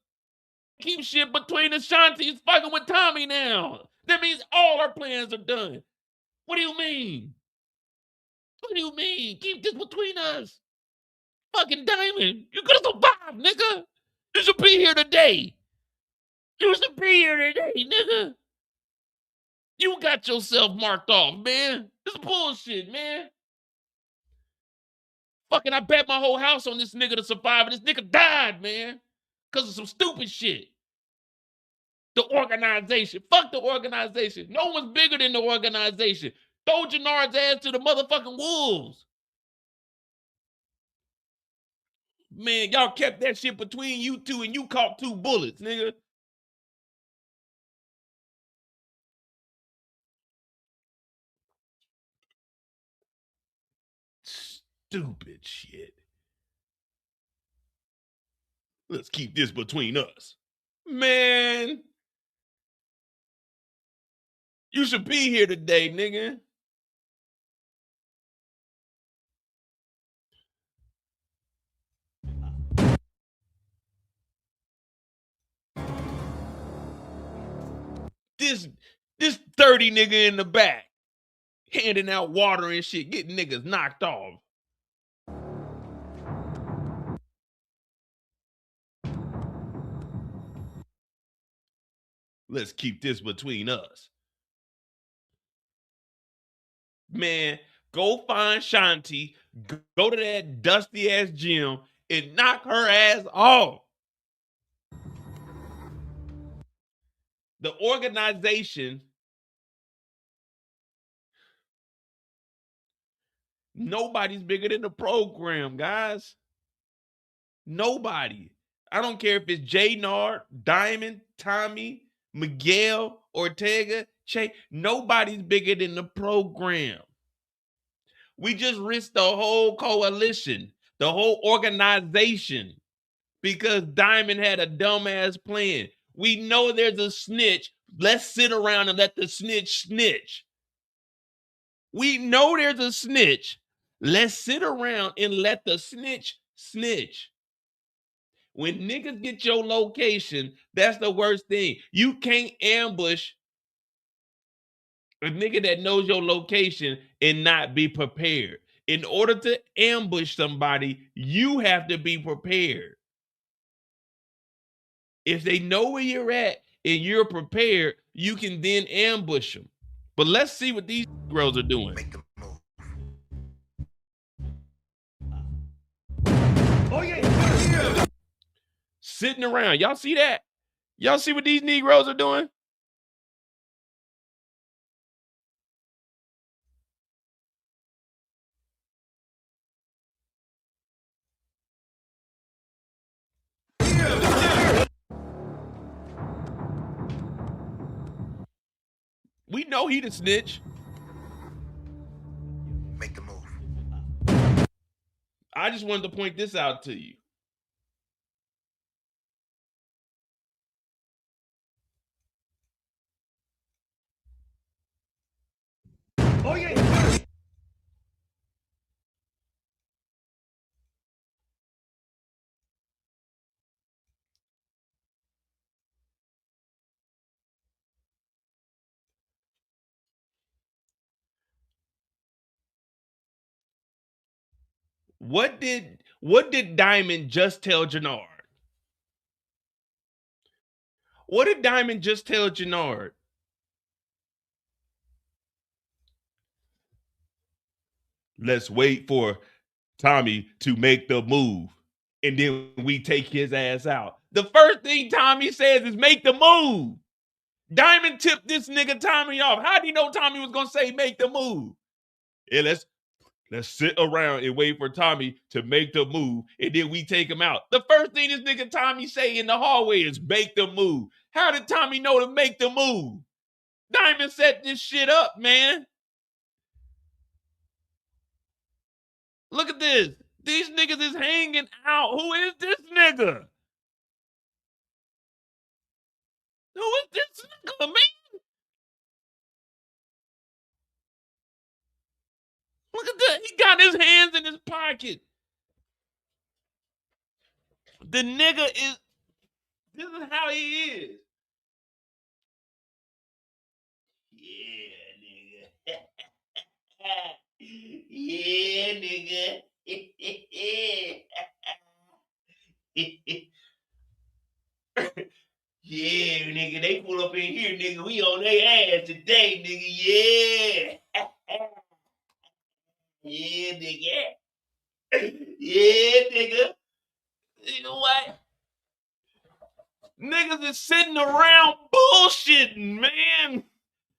Keep shit between the Shanti's fucking with Tommy now. That means all our plans are done. What do you mean? What do you mean? Keep this between us. Fucking Diamond, you could have survived, nigga. You should be here today. You should be here today, nigga. You got yourself marked off, man. This is bullshit, man. Fucking, I bet my whole house on this nigga to survive, and this nigga died, man. Because of some stupid shit. The organization. Fuck the organization. No one's bigger than the organization. Throw Jenard's ass to the motherfucking wolves. Man, y'all kept that shit between you two, and you caught 2 bullets, nigga. Stupid shit. Let's keep this between us. Man. You should be here today, nigga. This 30 nigga in the back, handing out water and shit, getting niggas knocked off. Let's keep this between us. Man, go find Shanti, go to that dusty ass gym and knock her ass off. The organization, nobody's bigger than the program, guys. Nobody. I don't care if it's Jenard, Diamond, Tommy, Miguel, Ortega, Che. Nobody's bigger than the program. We just risked the whole coalition, the whole organization, because Diamond had a dumbass plan. We know there's a snitch. Let's sit around and let the snitch snitch. We know there's a snitch. Let's sit around and let the snitch snitch. When niggas get your location, that's the worst thing. You can't ambush a nigga that knows your location and not be prepared. In order to ambush somebody, you have to be prepared. If they know where you're at and you're prepared, you can then ambush them. But let's see what these girls are doing. Make the move. Oh, yeah. Sitting around. Y'all see that? Y'all see what these Negroes are doing? We know he the snitch. Make the move. I just wanted to point this out to you. Oh, yeah. What did Diamond just tell Jenard? What did Diamond just tell Jenard? Let's wait for Tommy to make the move, and then we take his ass out. The first thing Tommy says is make the move. Diamond tipped this nigga Tommy off. How did he know Tommy was gonna say make the move? Yeah, let's sit around and wait for Tommy to make the move, and then we take him out. The first thing this nigga Tommy say in the hallway is make the move. How did Tommy know to make the move? Diamond set this shit up, man. Look at this. These niggas is hanging out. Who is this nigga? Who is this nigga, man? Look at that. He got his hands in his pocket. The nigga is, this is how he is. Yeah, nigga. Yeah, nigga. Yeah, nigga. They pull up in here, nigga. We on their ass today, nigga. Yeah. Yeah, nigga. Yeah, nigga. You know what? Niggas is sitting around bullshitting, man.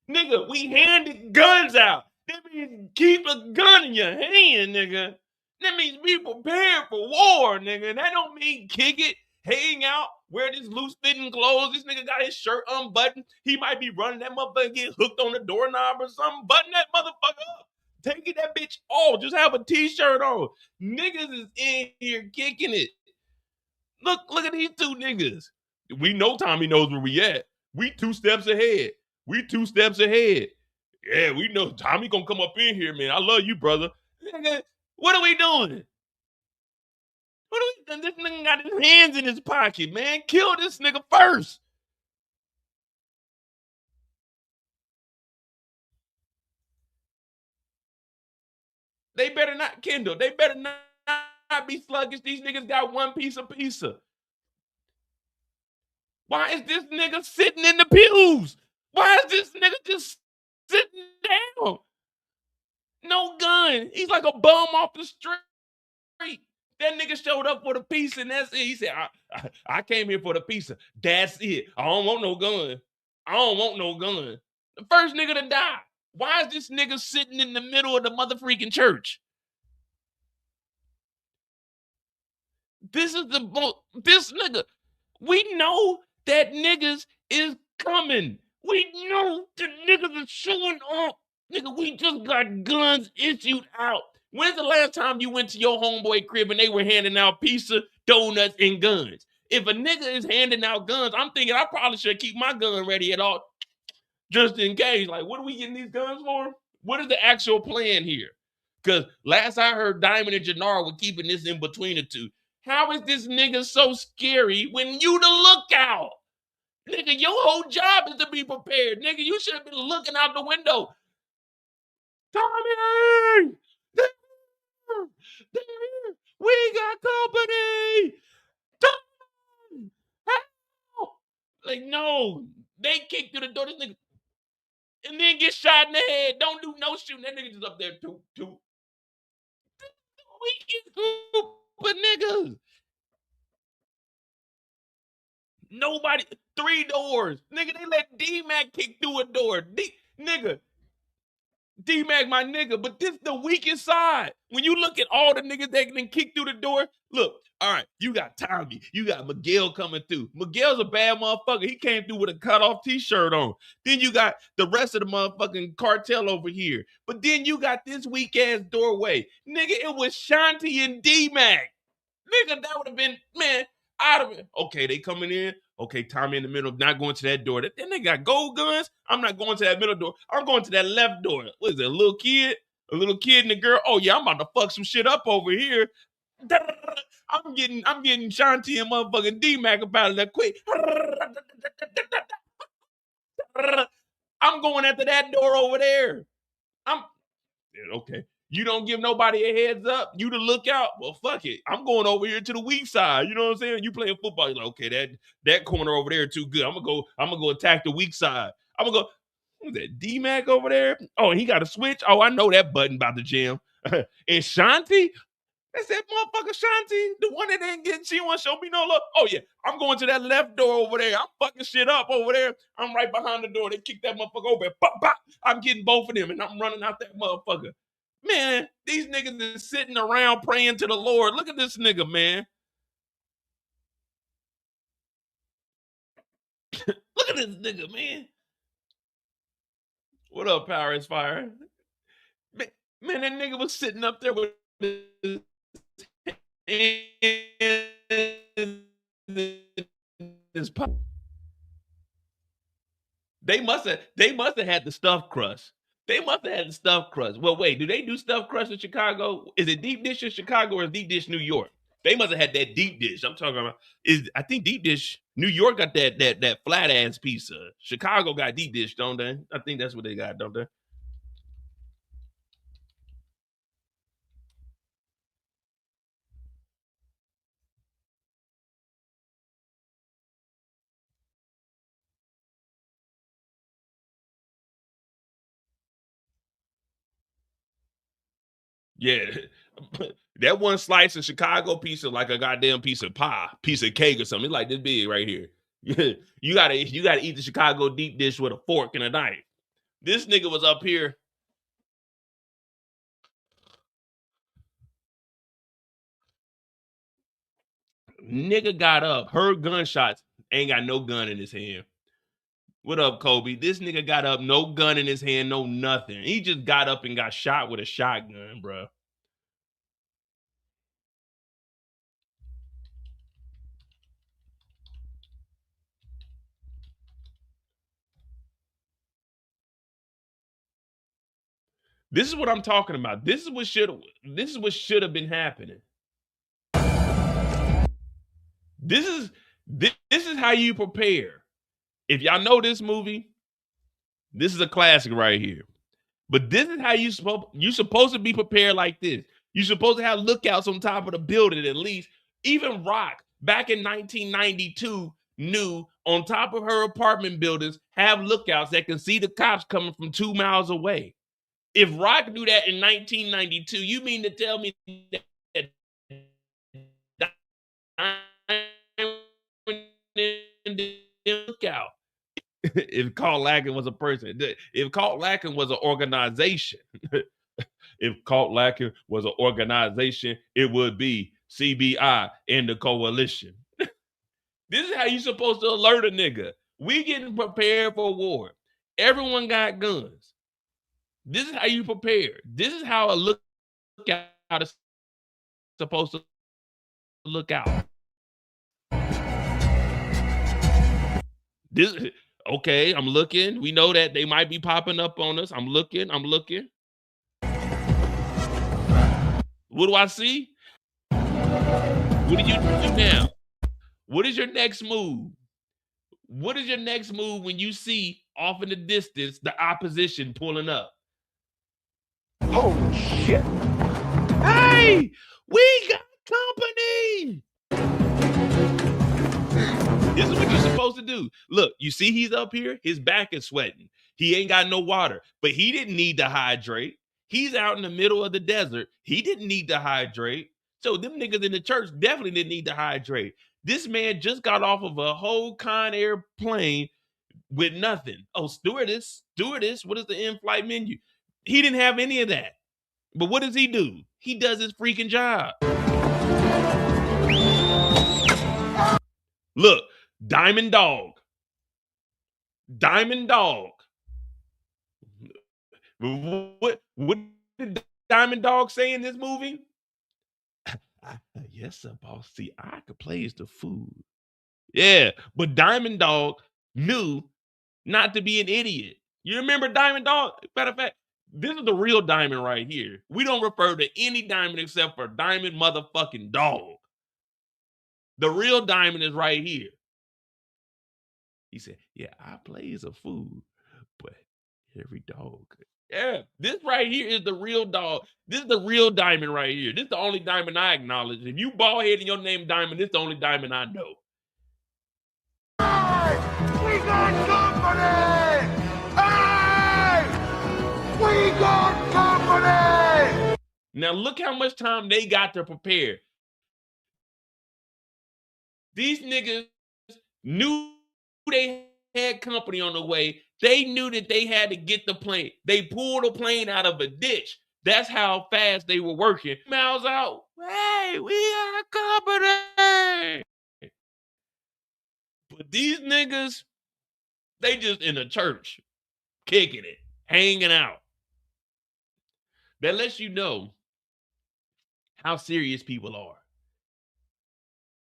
Nigga, we handed guns out. That means keep a gun in your hand, nigga. That means be prepared for war, nigga. That don't mean kick it, hang out, wear this loose fitting clothes. This nigga got his shirt unbuttoned. He might be running that motherfucker, get hooked on the doorknob or something. Button that motherfucker up. Taking that bitch off. Just have a t-shirt on. Niggas is in here kicking it. Look at these two niggas. We know Tommy knows where we at. We 2 steps ahead. Yeah, we know Tommy gonna come up in here, man. I love you, brother. Nigga, what are we doing? This nigga got his hands in his pocket, man. Kill this nigga first. They better not, Kendall. They better not be sluggish. These niggas got one piece of pizza. Why is this nigga sitting in the pews? Why is this nigga just sitting down? No gun. He's like a bum off the street. That nigga showed up for the pizza and that's it. He said, I came here for the pizza. That's it. I don't want no gun. I don't want no gun. The first nigga to die. Why is this nigga sitting in the middle of the motherfucking church? This nigga. We know that niggas is coming. We know the niggas are showing up. Nigga, we just got guns issued out. When's the last time you went to your homeboy crib and they were handing out pizza, donuts, and guns? If a nigga is handing out guns, I'm thinking I probably should keep my gun ready at all, just in case. Like, what are we getting these guns for? What is the actual plan here? Because last I heard, Diamond and Jenard were keeping this in between the two. How is this nigga so scary when you the lookout? Nigga, your whole job is to be prepared. Nigga, you should have been looking out the window. Tommy! They're here! We got company! Tommy! Help! Like, no. They kick through the door, this nigga, and then get shot in the head. Don't do no shooting. That nigga just up there, two. Weakest group of niggas. Nobody, 3 doors. Nigga, they let D-Mac kick through a door. D-Mac, my nigga, but this the weakest side. When you look at all the niggas that can kick through the door, look, all right, you got Tommy, you got Miguel coming through. Miguel's a bad motherfucker. He came through with a cutoff t-shirt on. Then you got the rest of the motherfucking cartel over here. But then you got this weak-ass doorway. Nigga, it was Shanti and D-Mac. Nigga, that would have been, man, I'd have been, okay, they coming in. Okay, Tommy in the middle, not going to that door. That nigga got gold guns. I'm not going to that middle door. I'm going to that left door. What is it, a little kid? A little kid and a girl? Oh, yeah, I'm about to fuck some shit up over here. I'm getting Shanti and motherfucking D-Mac about it that quick. I'm going after that door over there. Okay. You don't give nobody a heads up. You the lookout. Well, fuck it. I'm going over here to the weak side. You know what I'm saying? You playing football. You're like, okay, that corner over there too good. I'm gonna go attack the weak side. I'm gonna go. Who's that? D-Mac over there? Oh, and he got a switch. Oh, I know that button about the jam. And Shanti? That's that motherfucker Shanti, the one that didn't get. She want to show me no love. Oh yeah, I'm going to that left door over there. I'm fucking shit up over there. I'm right behind the door. They kick that motherfucker over. Pop, pop. I'm getting both of them, and I'm running out that motherfucker. Man, these niggas is sitting around praying to the Lord. Look at this nigga, man. Look at this nigga, man. What up, Power is Fire? Man, that nigga was sitting up there with his pop. They must have had the stuffed crust. They must have had the stuffed crust. Well, wait, do they do stuffed crust in Chicago? Is it deep dish in Chicago or is deep dish New York? They must have had that deep dish. I'm talking about I think deep dish New York got that flat ass pizza. Chicago got deep dish, don't they? I think that's what they got, don't they? Yeah. That one slice of Chicago pizza like a goddamn piece of pie, piece of cake or something. It's like this big right here. You gotta eat the Chicago deep dish with a fork and a knife. This nigga was up here. Nigga got up, heard gunshots, ain't got no gun in his hand. What up, Kobe? This nigga got up, no gun in his hand, no nothing. He just got up and got shot with a shotgun, bro. This is what I'm talking about. This is what should have been happening. This is how you prepare. If y'all know this movie, this is a classic right here. But this is how you're supposed to be prepared like this. You're supposed to have lookouts on top of the building at least. Even Rock, back in 1992, knew on top of her apartment buildings have lookouts that can see the cops coming from 2 miles away. If Rock knew that in 1992, you mean to tell me that look out? If Carl Lacken was a person, if Carl Lacken was an organization, if Carl Lacken was an organization, it would be CBI and the coalition. This is how you supposed to alert a nigga. We getting prepared for war. Everyone got guns. This is how you prepare. This is how a lookout is supposed to look out. This okay, I'm looking. We know that they might be popping up on us. I'm looking. What do I see? What do you do now? What is your next move? What is your next move when you see off in the distance the opposition pulling up? Holy shit. Hey, we got company. This is what you're supposed to do. Look, you see he's up here? His back is sweating. He ain't got no water, but he didn't need to hydrate. He's out in the middle of the desert. He didn't need to hydrate. So them niggas in the church definitely didn't need to hydrate. This man just got off of a whole Con Air plane with nothing. Oh, stewardess, what is the in-flight menu? He didn't have any of that. But what does he do? He does his freaking job. Look, Diamond Dog. What did Diamond Dog say in this movie? Yes, sir, boss. See, I could place the food. Yeah, but Diamond Dog knew not to be an idiot. You remember Diamond Dog? Matter of fact, this is the real Diamond right here. We don't refer to any Diamond except for Diamond motherfucking Dog. The real Diamond is right here. He said, yeah, I plays a food, but every dog. Yeah, this right here is the real dog. This is the real Diamond right here. This is the only Diamond I acknowledge. If you bald head and your name Diamond, this is the only Diamond I know. Hey! We got company! Hey! We got company! Now look how much time they got to prepare. These niggas knew they had company on the way. They knew that they had to get the plane. They pulled the plane out of a ditch. That's how fast they were working. Miles out. Hey, we got company. But these niggas, they just in a church, kicking it, hanging out. That lets you know how serious people are.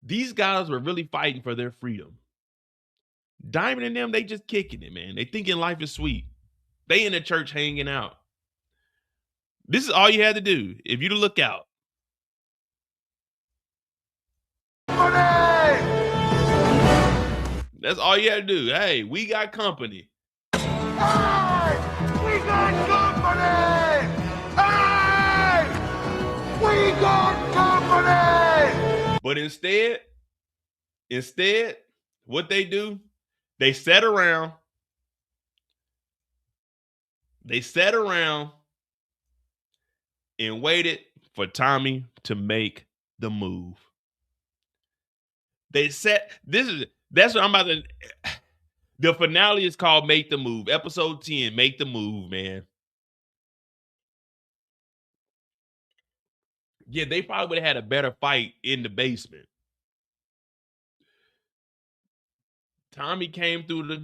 These guys were really fighting for their freedom. Diamond and them, they just kicking it, man. They thinking life is sweet. They in the church hanging out. This is all you had to do if you to look out. Company! That's all you had to do. Hey, we got company. Hey! We got company! Hey! We got company! But instead, what they do, they sat around. And waited for Tommy to make the move. That's what I'm about to. The finale is called Make the Move. Episode 10, Make the Move, man. Yeah, they probably would have had a better fight in the basement. Tommy came through the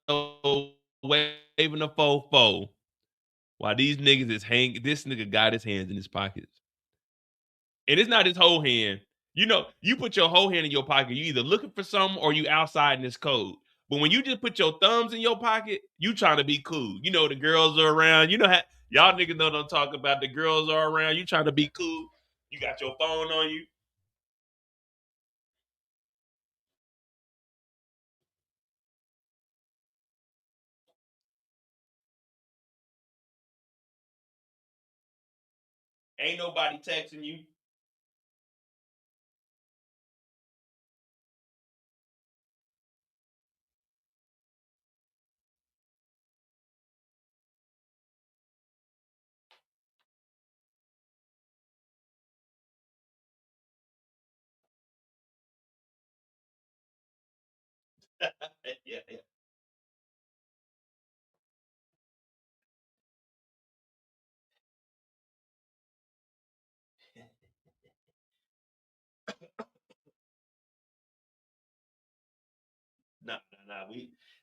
door waving a fofo while these niggas is hanging. This nigga got his hands in his pockets. And it's not his whole hand. You know, you put your whole hand in your pocket, you either looking for something or you outside in this code. But when you just put your thumbs in your pocket, you trying to be cool. You know, the girls are around. You know how y'all niggas know what I'm talking about. The girls are around. You trying to be cool. You got your phone on you. Ain't nobody texting you. Yeah, yeah. Nah.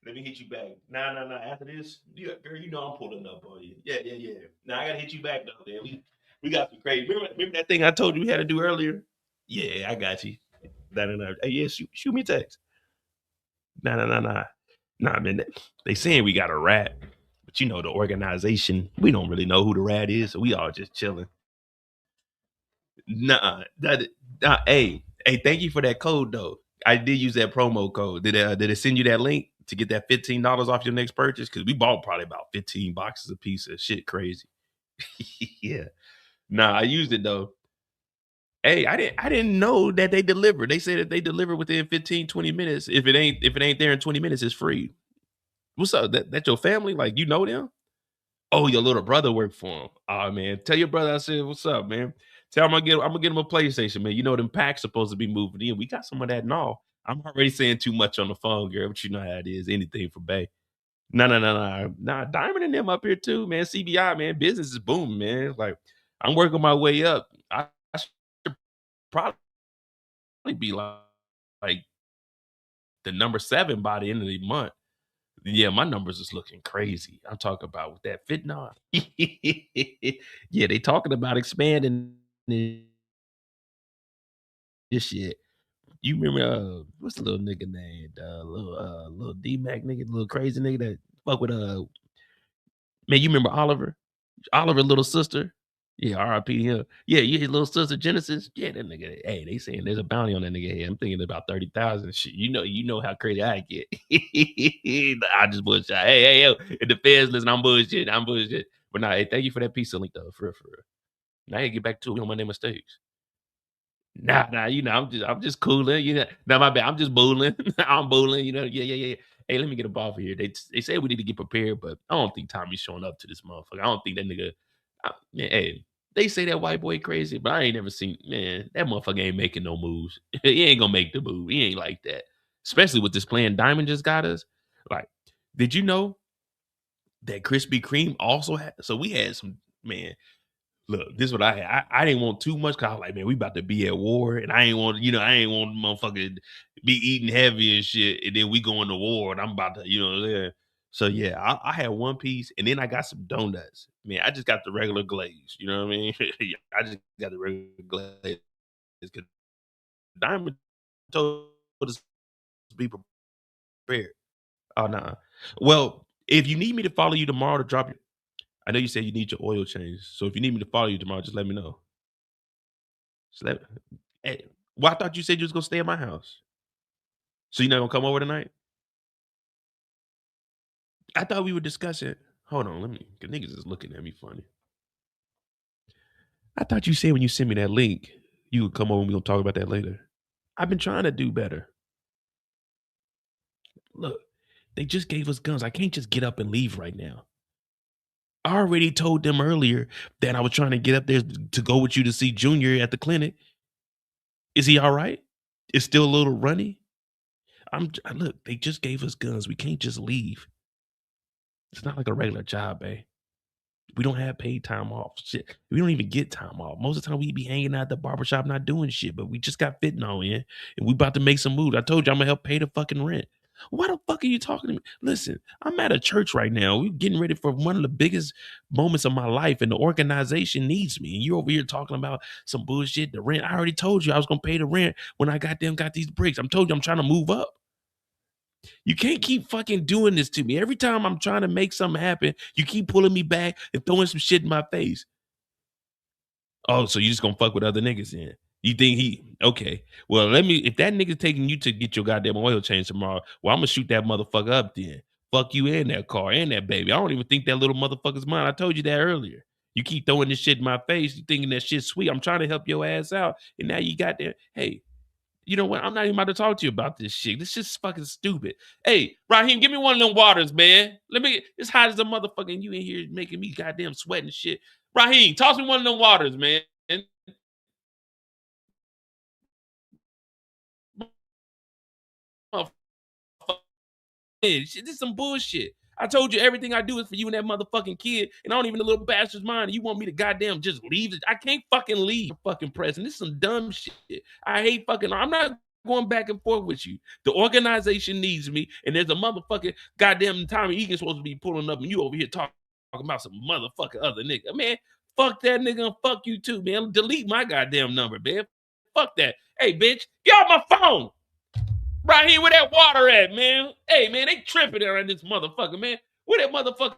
Let me hit you back. Nah. After this, girl, you know I'm pulling up on you. Yeah. Now I gotta hit you back though, man. We got some crazy. Remember that thing I told you we had to do earlier? Yeah, I got you. Nah. Hey, yeah, shoot me a text. Nah. Nah, man. They saying we got a rat, but you know the organization. We don't really know who the rat is, so we all just chilling. Nah. Hey, thank you for that code though. I did use that promo code. Did it send you that link to get that $15 off your next purchase? Because we bought probably about 15 boxes of pizza. Shit, crazy. Yeah. Nah, I used it though. Hey, I didn't know that they delivered. They said that they deliver within 15, 20 minutes. If it ain't there in 20 minutes, it's free. What's up? That your family? Like you know them? Oh, your little brother worked for him. Oh man, tell your brother I said, "What's up, man?" Tell him I'm gonna get him a PlayStation, man. You know them packs supposed to be moving in. We got some of that and all. I'm already saying too much on the phone, girl, but you know how it is. Anything for Bay. No. Nah, Diamond and them up here too, man. CBI, man. Business is booming, man. Like I'm working my way up. I should probably be like the number 7 by the end of the month. Yeah, my numbers is looking crazy. I'm talking about with that fentanyl. Yeah, they talking about expanding this shit. You remember what's the little nigga name? Little D Mac nigga, little crazy nigga that fuck with man, you remember Oliver? Oliver little sister? Yeah, R.I.P. him. Yeah, you his little sister Genesis? Yeah, that nigga. Hey, they saying there's a bounty on that nigga head. I'm thinking about 30,000 shit. You know how crazy I get. I just bullshit. Hey, yo, if the feds listen, I'm bullshit. But nah, hey, thank you for that piece of link though, for real. Now I gotta get back to it. We don't make no mistakes. Nah, I'm just cooling, Nah, my bad. I'm just bullying. I'm bullying, Yeah. Hey, let me get a ball for here. They say we need to get prepared, but I don't think Tommy's showing up to this motherfucker. I don't think that nigga. Man, hey, they say that white boy crazy, but I ain't never seen. Man, that motherfucker ain't making no moves. He ain't gonna make the move. He ain't like that. Especially with this plan Diamond just got us. Like, did you know that Krispy Kreme also had? So we had some man. Look, this is what I had. I didn't want too much because I was like, man, we about to be at war. And I ain't want, I ain't want motherfucker be eating heavy and shit. And then we going to war and I'm about to, there. So yeah, I had one piece and then I got some donuts. Man, I just got the regular glaze. You know what I mean? I just got the regular glaze. Because Diamond told us to be prepared. Oh, nah. Well, if you need me to follow you tomorrow to drop your, I know you said you need your oil change. So if you need me to follow you tomorrow, just let me know. So that, hey, well, I thought you said you was gonna stay at my house. So you're not gonna come over tonight? I thought we were discussing. Hold on, let me. Cause niggas is looking at me funny. I thought you said when you sent me that link, you would come over and we gonna talk about that later. I've been trying to do better. Look, they just gave us guns. I can't just get up and leave right now. I already told them earlier that I was trying to get up there to go with you to see Junior at the clinic. Is he all right? It's still a little runny. Look. They just gave us guns. We can't just leave. It's not like a regular job, eh? We don't have paid time off. Shit. We don't even get time off. Most of the time we be hanging out at the barbershop not doing shit, but we just got fentanyl in and we about to make some moves. I told you I'm gonna help pay the fucking rent. Why the fuck are you talking to me? Listen, I'm at a church right now. We're getting ready for one of the biggest moments of my life, and the organization needs me. And you're over here talking about some bullshit. The rent. I already told you I was gonna pay the rent when I got these bricks. I told you I'm trying to move up. You can't keep fucking doing this to me. Every time I'm trying to make something happen, you keep pulling me back and throwing some shit in my face. Oh, so you just gonna fuck with other niggas then? You think okay? Well, if that nigga taking you to get your goddamn oil change tomorrow, well, I'm gonna shoot that motherfucker up then. Fuck you and that car and that baby. I don't even think that little motherfucker's mine. I told you that earlier. You keep throwing this shit in my face. You thinking that shit's sweet. I'm trying to help your ass out, and now you got there. Hey, you know what? I'm not even about to talk to you about this shit. This shit's fucking stupid. Hey, Raheem, give me one of them waters, man. It's hot as a motherfucker, and you in here making me goddamn sweat and shit. Raheem, toss me one of them waters, man. Shit, this is some bullshit. I told you everything I do is for you and that motherfucking kid, and I don't even know the little bastard's mind. You want me to goddamn just leave it? I can't fucking leave fucking present. This is some dumb shit. I hate fucking. I'm not going back and forth with you. The organization needs me, and there's a motherfucking goddamn Tommy Egan supposed to be pulling up, and you over here talking about some motherfucking other nigga. Man, fuck that nigga and fuck you too, man. Delete my goddamn number, man. Fuck that. Hey, bitch, get off my phone. Right here where that water at, man. Hey, man, they tripping around this motherfucker, man. Where that motherfucker?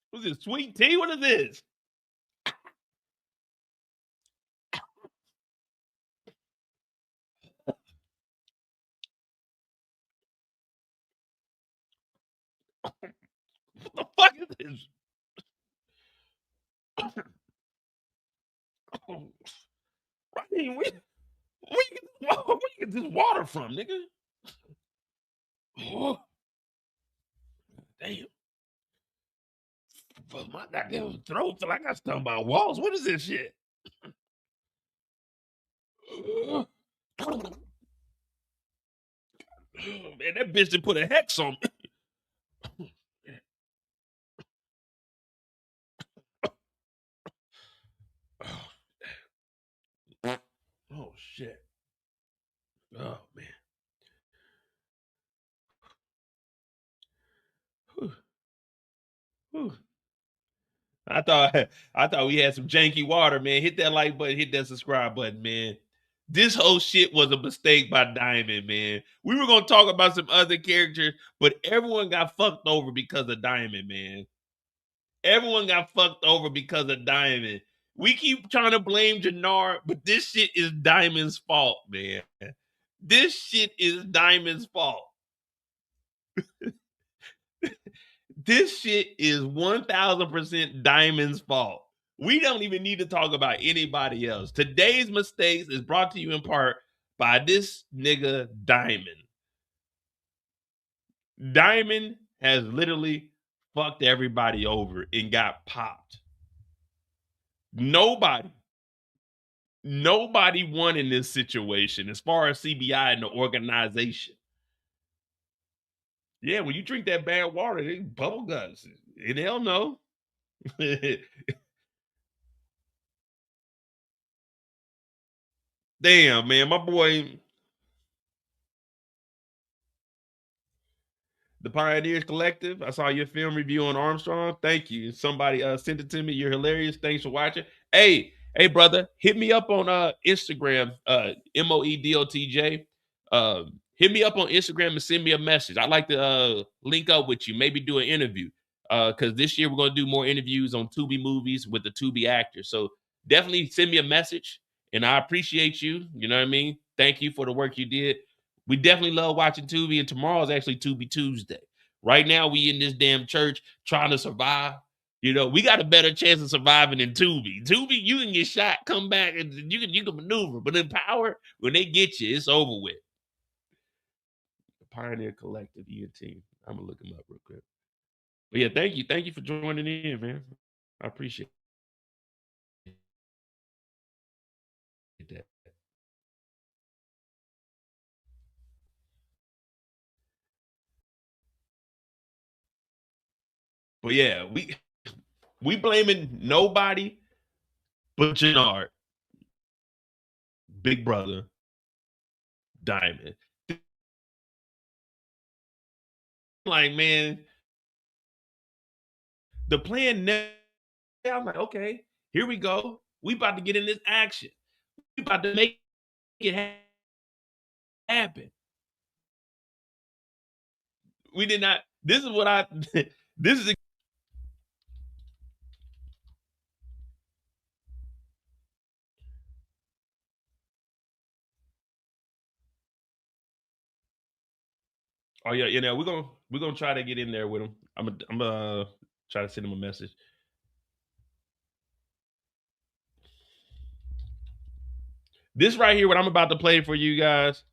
What's this, sweet tea? What is this? What the fuck is this? I mean, where you get this water from, nigga? Oh, damn. But my goddamn throat feel like I stung by walls. What is this shit? Man, that bitch done put a hex on me. Oh, shit. Oh, man. Whew. Whew. I thought we had some janky water, man. Hit that like button, hit that subscribe button, man. This whole shit was a mistake by Diamond, man. We were gonna talk about some other characters, but everyone got fucked over because of Diamond, man. Everyone got fucked over because of Diamond. We keep trying to blame Jenard, but this shit is Diamond's fault, man. This shit is Diamond's fault. This shit is 1000% Diamond's fault. We don't even need to talk about anybody else. Today's mistakes is brought to you in part by this nigga Diamond. Diamond has literally fucked everybody over and got popped. Nobody won in this situation as far as CBI and the organization. Yeah, when you drink that bad water, they bubble guts. And hell no. Damn, man, my boy. The Pioneers Collective. I saw your film review on Armstrong. Thank you. Somebody sent it to me. You're hilarious. Thanks for watching. Hey, brother, hit me up on Instagram, MOEDOTJ. Hit me up on Instagram and send me a message. I'd like to link up with you, maybe do an interview. Because this year we're going to do more interviews on Tubi movies with the Tubi actors. So definitely send me a message. And I appreciate you. You know what I mean? Thank you for the work you did. We definitely love watching Tubi, and tomorrow is actually Tubi Tuesday. Right now, we in this damn church trying to survive. You know, we got a better chance of surviving than Tubi. Tubi, you can get shot, come back, and you can maneuver. But in Power, when they get you, it's over with. The Pioneer Collective, ENT. I'm gonna look them up real quick. But yeah, thank you for joining in, man. I appreciate that. But yeah, we blaming nobody but Jenard, Big Brother, Diamond. Like, man, the plan now, I'm like, okay, here we go. We about to get in this action. We about to make it happen. We did not. This is what I. This is. Oh yeah, you know we're gonna try to get in there with him. I'm gonna try to send him a message. This right here, what I'm about to play for you guys.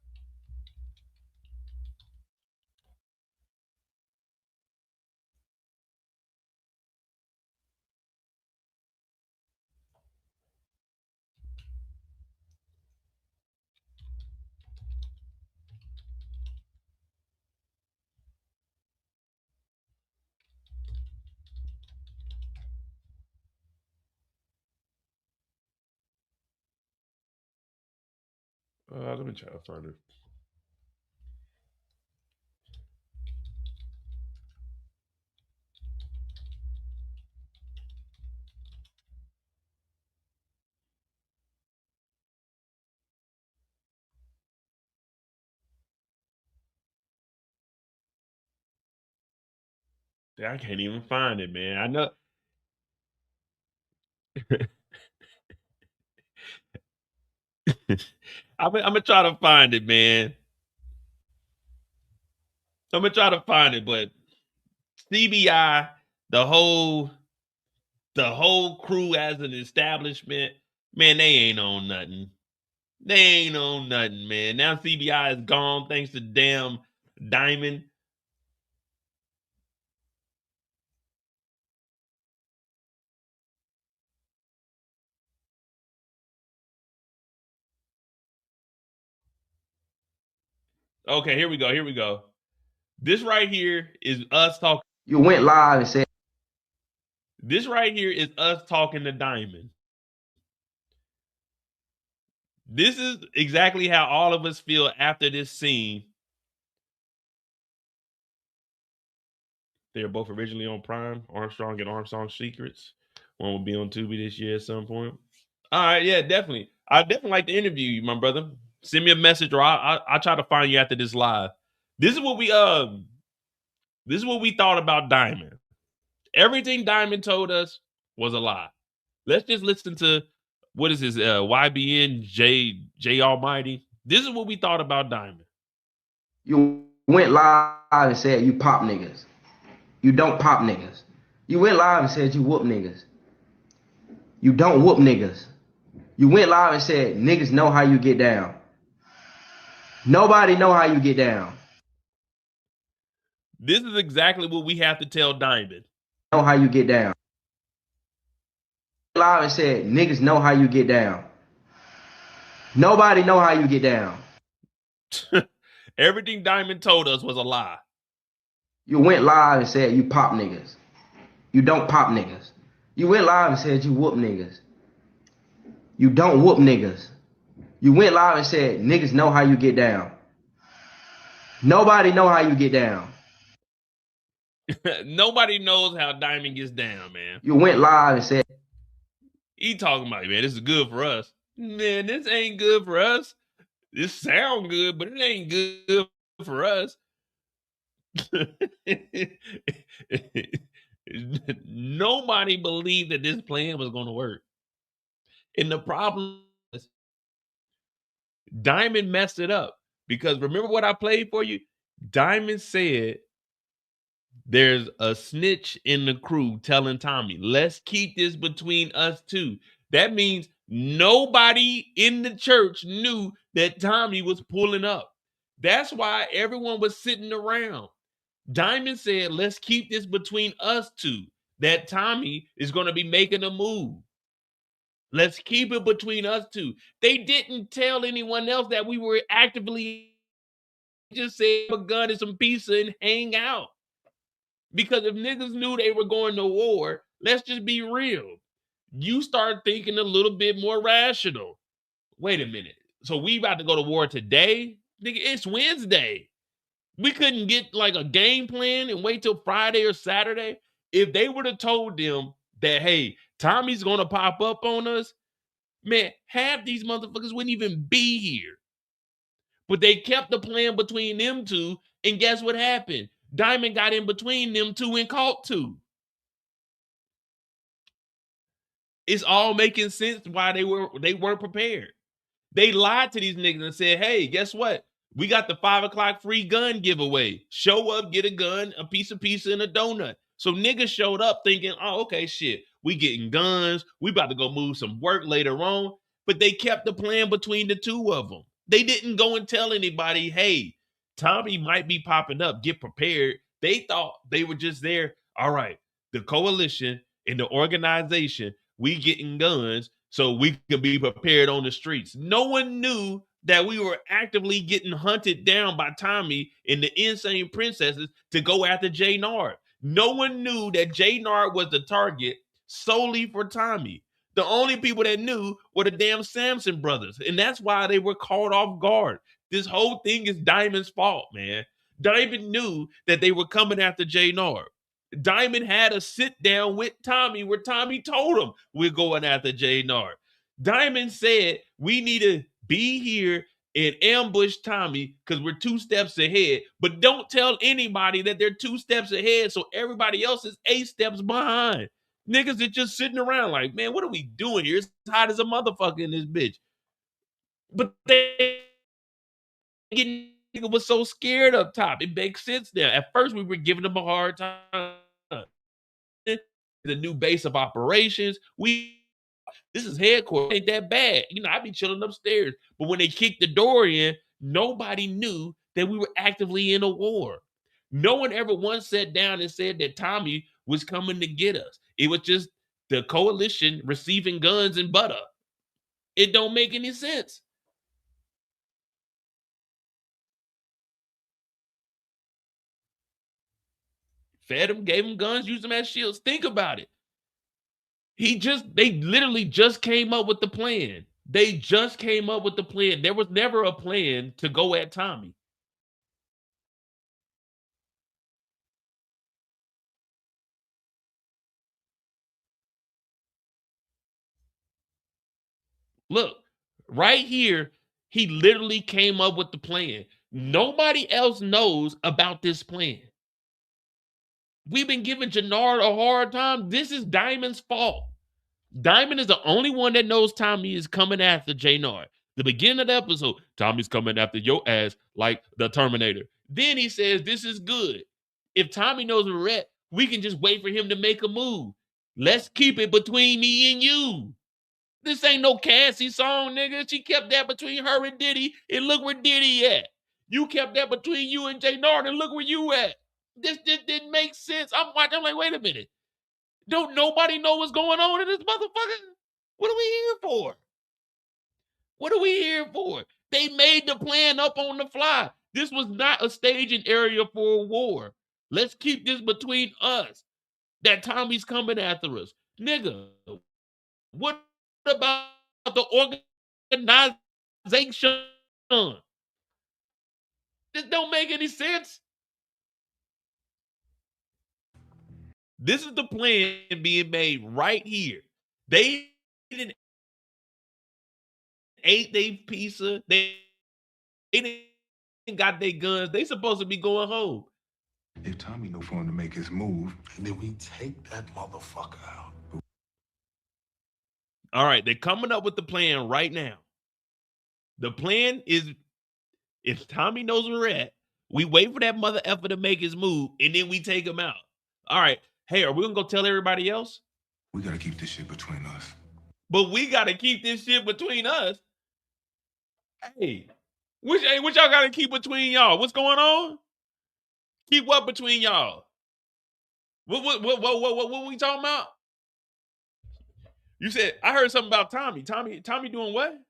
Let me try to find it. I can't even find it, man. I know. I'm gonna try to find it, man. I'm gonna try to find it, but CBI, the whole crew as an establishment, man, they ain't on nothing. They ain't on nothing, man. Now CBI is gone thanks to damn Diamond. Okay, here we go. Here we go. This right here is us talking. You went live and said, This right here is us talking to Diamond. This is exactly how all of us feel after this scene. They're both originally on Prime, Armstrong and Armstrong Secrets. One will be on Tubi this year at some point. All right, yeah, definitely. I definitely like to interview you, my brother. Send me a message, or I'll try to find you after this live. This is what we thought about Diamond. Everything Diamond told us was a lie. Let's just listen to what is his YBN J Almighty. This is what we thought about Diamond. you went live and said you pop niggas. You don't pop niggas. You went live and said you whoop niggas. You don't whoop niggas. You went live and said niggas know how you get down. Nobody know how you get down. This is exactly what we have to tell Diamond. Know how you get down. Live and said niggas know how you get down. Nobody know how you get down. Everything Diamond told us was a lie. You went live and said you pop niggas. You don't pop niggas. You went live and said you whoop niggas. You don't whoop niggas. You went live and said niggas know how you get down. Nobody know how you get down. Nobody knows how Diamond gets down, man. You went live and said, he talking about, man, this is good for us. Man, this ain't good for us. This sound good, but it ain't good for us. Nobody believed that this plan was going to work. And the problem is Diamond messed it up. Because remember what I played for you? Diamond said there's a snitch in the crew telling Tommy, let's keep this between us two. That means nobody in the church knew that Tommy was pulling up. That's why everyone was sitting around. Diamond said, let's keep this between us two, that Tommy is going to be making a move. Let's keep it between us two. They didn't tell anyone else that we were actively just saying a gun and some pizza and hang out. Because if niggas knew they were going to war, let's just be real. You start thinking a little bit more rational. Wait a minute. So we about to go to war today? Nigga, it's Wednesday. We couldn't get like a game plan and wait till Friday or Saturday. If they would have told them that, hey, Tommy's going to pop up on us, man, half these motherfuckers wouldn't even be here. But they kept the plan between them two, and guess what happened? Diamond got in between them two and caught two. It's all making sense why they weren't prepared. They lied to these niggas and said, hey, guess what? We got the 5 o'clock free gun giveaway. Show up, get a gun, a piece of pizza, and a donut. So niggas showed up thinking, oh, okay, shit. We getting guns. We about to go move some work later on. But they kept the plan between the two of them. They didn't go and tell anybody, hey, Tommy might be popping up. Get prepared. They thought they were just there. All right, the coalition and the organization, we getting guns so we can be prepared on the streets. No one knew that we were actively getting hunted down by Tommy and the insane princesses to go after Jenard. No one knew that Jenard was the target solely for Tommy. The only people that knew were the damn Sampson brothers. And that's why they were caught off guard. This whole thing is Diamond's fault, man. Diamond knew that they were coming after Jenard. Diamond had a sit down with Tommy where Tommy told him we're going after Jenard. Diamond said we need to be here and ambush Tommy because we're 2 steps ahead, but don't tell anybody that they're 2 steps ahead so everybody else is 8 steps behind. Niggas are just sitting around like, man, what are we doing here? It's hot as a motherfucker in this bitch. But they nigga was so scared up top. It makes sense now. At first, we were giving them a hard time. The new base of operations. This is headquarters. Ain't that bad. You know, I be chilling upstairs. But when they kicked the door in, nobody knew that we were actively in a war. No one ever once sat down and said that Tommy was coming to get us. It was just the coalition receiving guns and butter. It don't make any sense. Fed them, gave them guns, used them as shields. Think about it. They literally just came up with the plan. They just came up with the plan. There was never a plan to go at Tommy. Look, right here, he literally came up with the plan. Nobody else knows about this plan. We've been giving Jenard a hard time. This is Diamond's fault. Diamond is the only one that knows Tommy is coming after Jenard. The beginning of the episode, Tommy's coming after your ass like the Terminator. Then he says, this is good. If Tommy knows we're at, we can just wait for him to make a move. Let's keep it between me and you. This ain't no Cassie song, nigga. She kept that between her and Diddy, and look where Diddy at. You kept that between you and Jenard, and look where you at. This didn't make sense. I'm watching, I'm like, wait a minute. Don't nobody know what's going on in this motherfucker? What are we here for? What are we here for? They made the plan up on the fly. This was not a staging area for a war. Let's keep this between us. That Tommy's coming after us. Nigga, what about the organization? This don't make any sense. This is the plan being made right here. They didn't ate their pizza. They didn't got their guns. They supposed to be going home. If Tommy know for him to make his move, and then we take that motherfucker out. All right, they're coming up with the plan right now. The plan is, if Tommy knows where we're at, we wait for that mother effer to make his move, and then we take him out. All right. Hey, are we gonna go tell everybody else? We gotta keep this shit between us. But we gotta keep this shit between us. Hey, what y'all gotta keep between y'all? What's going on? Keep what between y'all? What we talking about? You said I heard something about Tommy. Tommy doing what?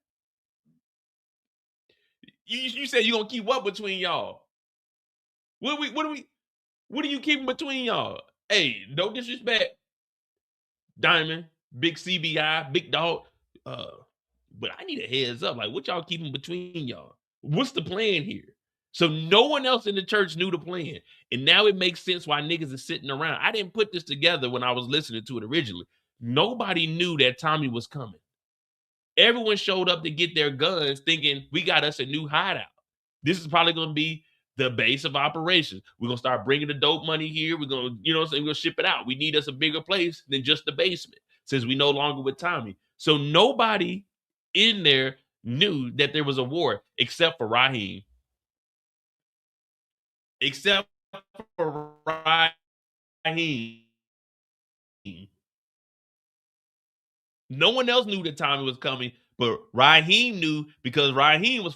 You said you gonna keep what between y'all? What are you keeping between y'all? Hey, no disrespect, Diamond, big CBI, big dog. But I need a heads up. Like, what y'all keeping between y'all? What's the plan here? So no one else in the church knew the plan. And now it makes sense why niggas are sitting around. I didn't put this together when I was listening to it originally. Nobody knew that Tommy was coming. Everyone showed up to get their guns thinking we got us a new hideout. This is probably going to be the base of operations. We're going to start bringing the dope money here. We're going to, you know what I'm saying? We're going to ship it out. We need us a bigger place than just the basement since we no longer with Tommy. So nobody in there knew that there was a war except for Raheem. Except for Raheem. No one else knew that Tommy was coming, but Raheem knew because Raheem was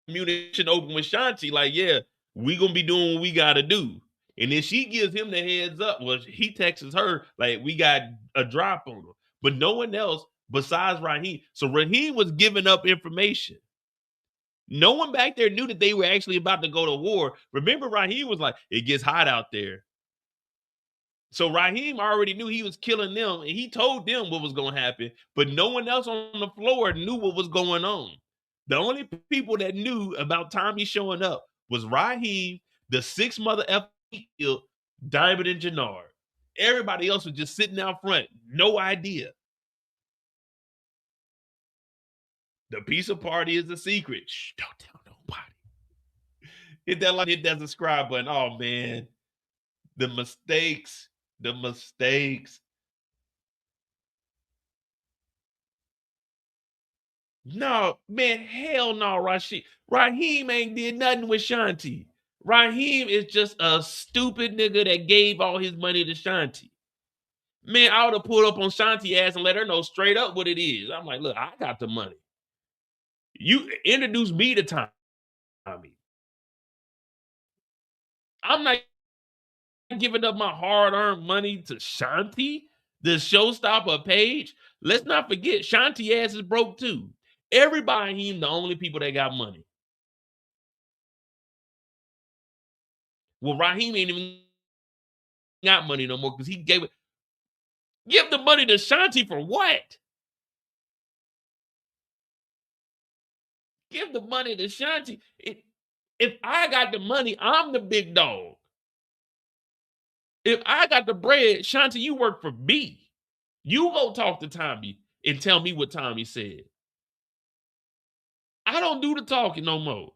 communication open with Shanti, like, yeah, we gonna be doing what we gotta do. And then she gives him the heads up. Well, he texts her, like, we got a drop on him. But no one else besides Raheem. So Raheem was giving up information. No one back there knew that they were actually about to go to war. Remember, Raheem was like, it gets hot out there. So Raheem already knew he was killing them, and he told them what was going to happen, but no one else on the floor knew what was going on. The only people that knew about Tommy showing up was Raheem, the 6 mother F killed, Diamond, and Jenard. Everybody else was just sitting out front, no idea. The pizza party is a secret. Shh, don't tell nobody. Hit that subscribe button. Oh man, the mistakes. No, man, hell no, Raheem ain't did nothing with Shanti. Raheem is just a stupid nigga that gave all his money to Shanti. Man, I would have pulled up on Shanti ass and let her know straight up what it is. I'm like, look, I got the money. You introduce me to Tommy. I'm not giving up my hard-earned money to Shanti, the showstopper page. Let's not forget, Shanti ass is broke too. Everybody, him, the only people that got money. Well, Raheem ain't even got money no more because he gave it. Give the money to Shanti for what? Give the money to Shanti. If I got the money, I'm the big dog. If I got the bread, Shanti, you work for me. You go talk to Tommy and tell me what Tommy said. I don't do the talking no more.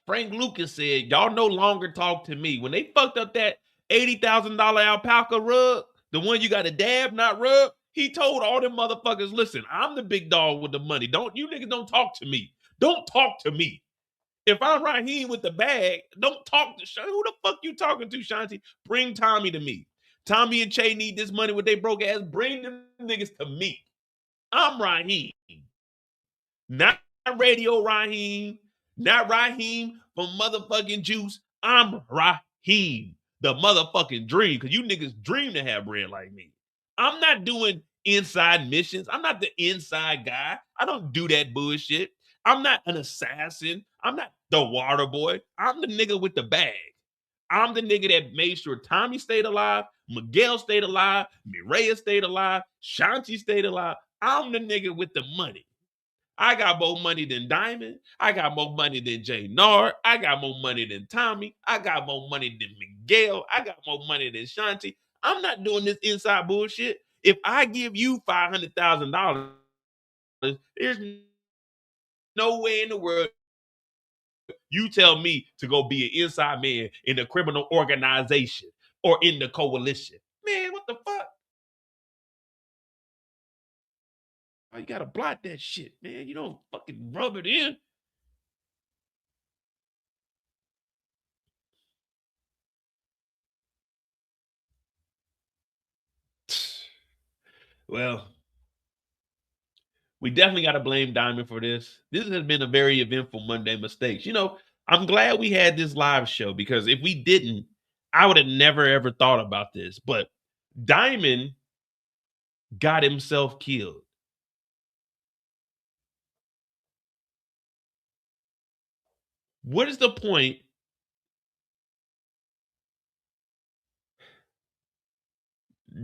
Frank Lucas said, y'all no longer talk to me. When they fucked up that $80,000 alpaca rug, the one you got to dab, not rub, he told all them motherfuckers, listen, I'm the big dog with the money. You niggas don't talk to me. Don't talk to me. If I'm Raheem with the bag, don't talk to Shanti. Who the fuck you talking to, Shanti? Bring Tommy to me. Tommy and Che need this money with they broke ass. Bring them niggas to me. I'm Raheem. Not Radio Raheem. Not Raheem from motherfucking Juice. I'm Raheem. The motherfucking dream. Because you niggas dream to have bread like me. I'm not doing inside missions. I'm not the inside guy. I don't do that bullshit. I'm not an assassin. I'm not the water boy. I'm the nigga with the bag. I'm the nigga that made sure Tommy stayed alive, Miguel stayed alive, Mireya stayed alive, Shanti stayed alive. I'm the nigga with the money. I got more money than Diamond. I got more money than Jenard. I got more money than Tommy. I got more money than Miguel. I got more money than Shanti. I'm not doing this inside bullshit. If I give you $500,000, there's no way in the world you tell me to go be an inside man in a criminal organization or in the coalition. Man, what the fuck? You gotta blot that shit, man. You don't fucking rub it in. Well, we definitely got to blame Diamond for this. This has been a very eventful Monday Mistakes. You know, I'm glad we had this live show because if we didn't, I would have never ever thought about this. But Diamond got himself killed. What is the point?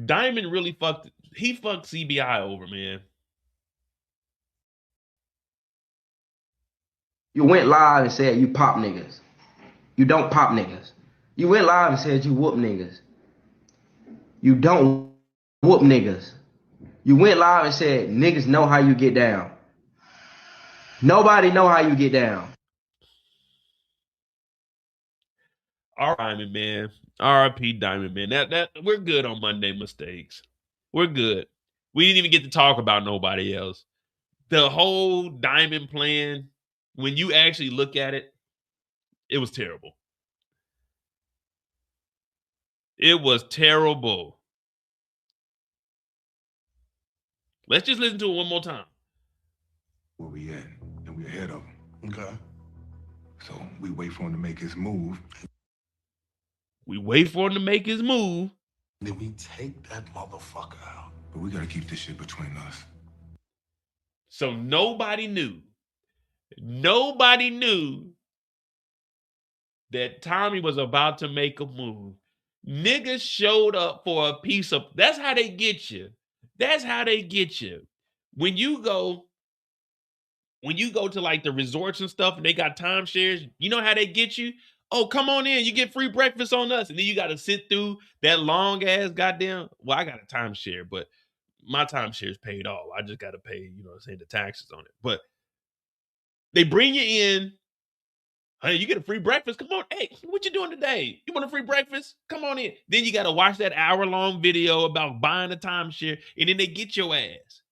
Diamond really fucked CBI over, man. You went live and said you pop niggas. You don't pop niggas. You went live and said you whoop niggas. You don't whoop niggas. You went live and said niggas know how you get down. Nobody know how you get down. All right, Diamond Man. RIP Diamond Man. That we're good on Monday Mistakes. We're good. We didn't even get to talk about nobody else. The whole Diamond plan, when you actually look at it, it was terrible. It was terrible. Let's just listen to it one more time. Where we at, and we ahead of him. Okay. So we wait for him to make his move. We wait for him to make his move. Then we take that motherfucker out. But we gotta keep this shit between us. So nobody knew. Nobody knew that Tommy was about to make a move. Niggas showed up for a piece of, that's how they get you. That's how they get you. When you go to like the resorts and stuff and they got timeshares, you know how they get you? Oh, come on in, you get free breakfast on us. And then you got to sit through that long ass goddamn, well, I got a timeshare, but my timeshare is paid off. I just got to pay, you know what I'm saying, the taxes on it. But they bring you in. Hey, you get a free breakfast. Come on. Hey, what you doing today? You want a free breakfast? Come on in. Then you got to watch that hour-long video about buying a timeshare, and then they get your ass.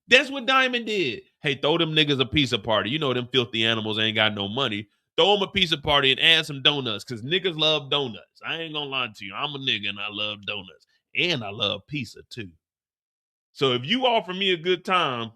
That's what Diamond did. Hey, throw them niggas a pizza party. You know them filthy animals ain't got no money. Throw them a pizza party and add some donuts, because niggas love donuts. I ain't gonna lie to you. I'm a nigga and I love donuts. And I love pizza too. So if you offer me a good time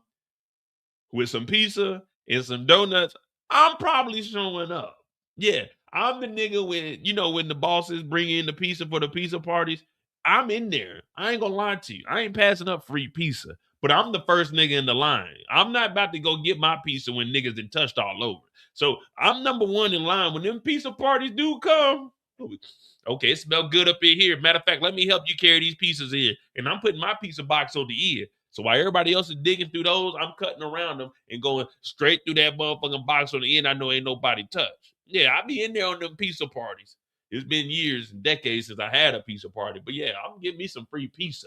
with some pizza and some donuts, I'm probably showing up. Yeah, I'm the nigga with, you know, when the bosses bring in the pizza for the pizza parties, I'm in there. I ain't gonna lie to you. I ain't passing up free pizza, but I'm the first nigga in the line. I'm not about to go get my pizza when niggas done touched all over. So I'm number one in line. When them pizza parties do come, okay, it smells good up in here. Matter of fact, let me help you carry these pizzas in. And I'm putting my pizza box on the end. So while everybody else is digging through those, I'm cutting around them and going straight through that motherfucking box on the end. I know ain't nobody touched. Yeah, I be in there on them pizza parties. It's been years and decades since I had a pizza party. But yeah, I'm getting me some free pizza.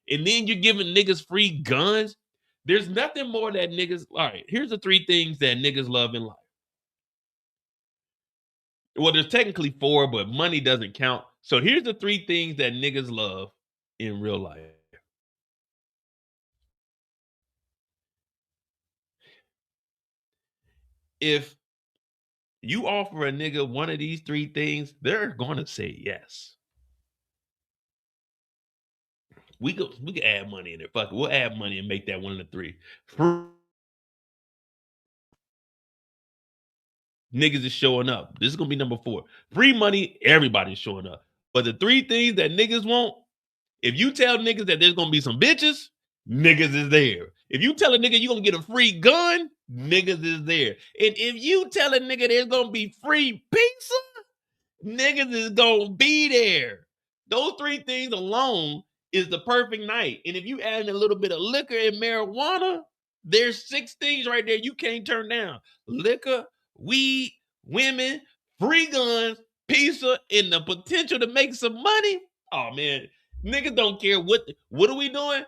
And then you're giving niggas free guns. There's nothing more that niggas, all right, here's the 3 things that niggas love in life. Well, there's technically 4, but money doesn't count. So here's the 3 things that niggas love in real life. If you offer a nigga one of these 3 things, they're gonna say yes. We can add money in it. Fuck it. We'll add money and make that one of the 3. Niggas is showing up. This is gonna be number 4. Free money, everybody's showing up. But the 3 things that niggas want, if you tell niggas that there's gonna be some bitches, niggas is there. If you tell a nigga you gonna get a free gun, niggas is there. And if you tell a nigga there's gonna be free pizza, niggas is gonna be there. Those 3 things alone is the perfect night. And if you add in a little bit of liquor and marijuana, there's 6 things right there you can't turn down. Liquor, weed, women, free guns, pizza, and the potential to make some money. Oh man, niggas don't care what are we doing?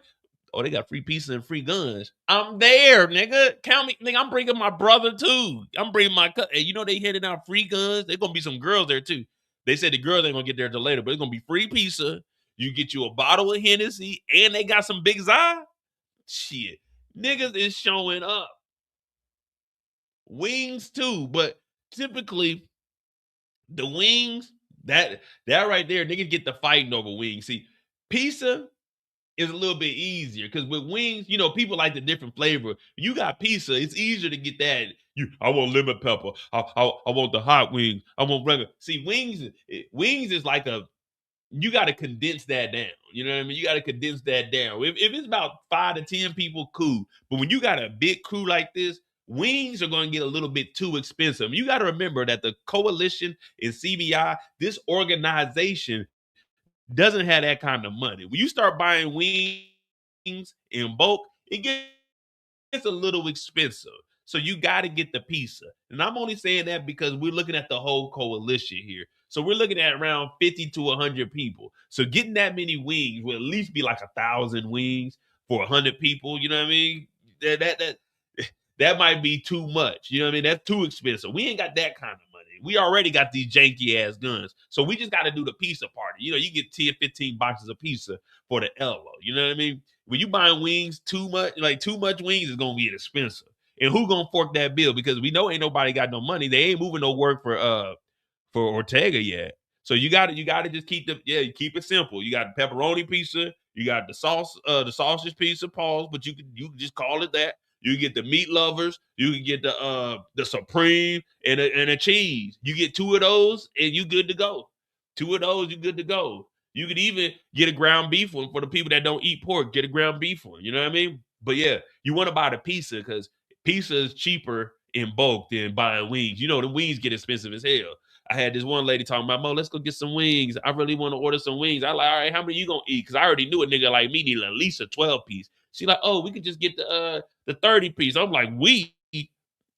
Oh, they got free pizza and free guns. I'm there, nigga. Count me, nigga. I'm bringing my brother too. I'm bringing my cousin. Hey, you know they handing out free guns. There's gonna be some girls there too. They said the girls ain't gonna get there till later, but it's gonna be free pizza. You get you a bottle of Hennessy, and they got some Big Zy. Shit, niggas is showing up. Wings too, but typically the wings, that right there, niggas get the fighting over wings. See, pizza is a little bit easier because with wings, you know, people like the different flavor. You got pizza, it's easier to get that. I want lemon pepper. I want the hot wings. I want regular. See, wings is like you got to condense that down. You know what I mean? You got to condense that down. If it's about 5 to 10 people, cool. But when you got a big crew like this, wings are going to get a little bit too expensive. You got to remember that the coalition in CBI, this organization, doesn't have that kind of money. When you start buying wings in bulk, it gets a little expensive. So you got to get the pizza. And I'm only saying that because we're looking at the whole coalition here. So we're looking at around 50 to 100 people. So getting that many wings will at least be like 1,000 wings for 100 people. You know what I mean? That might be too much. You know what I mean? That's too expensive. We ain't got that kind of money. We already got these janky ass guns. So we just got to do the pizza party. You know, you get 10, 15 boxes of pizza for the elbow. You know what I mean? When you buying wings too much wings is going to get expensive. And who going to fork that bill? Because we know ain't nobody got no money. They ain't moving no work for Ortega yet. So you got to just keep it simple. You got pepperoni pizza, you got the sausage pizza, but you can just call it that. You get the meat lovers, you can get the supreme and a cheese. You get 2 of those and you good to go. 2 of those, you good to go. You could even get a ground beef one for the people that don't eat pork. Get a ground beef one. You know what I mean? But yeah, you want to buy the pizza because pizza is cheaper in bulk than buying wings. You know, the wings get expensive as hell. I had this one lady talking about, Mo, let's go get some wings. I really want to order some wings. I like, all right, how many you gonna eat? Because I already knew a nigga like me needed at least a 12-piece. She like, oh, we could just get the 30-piece. I'm like,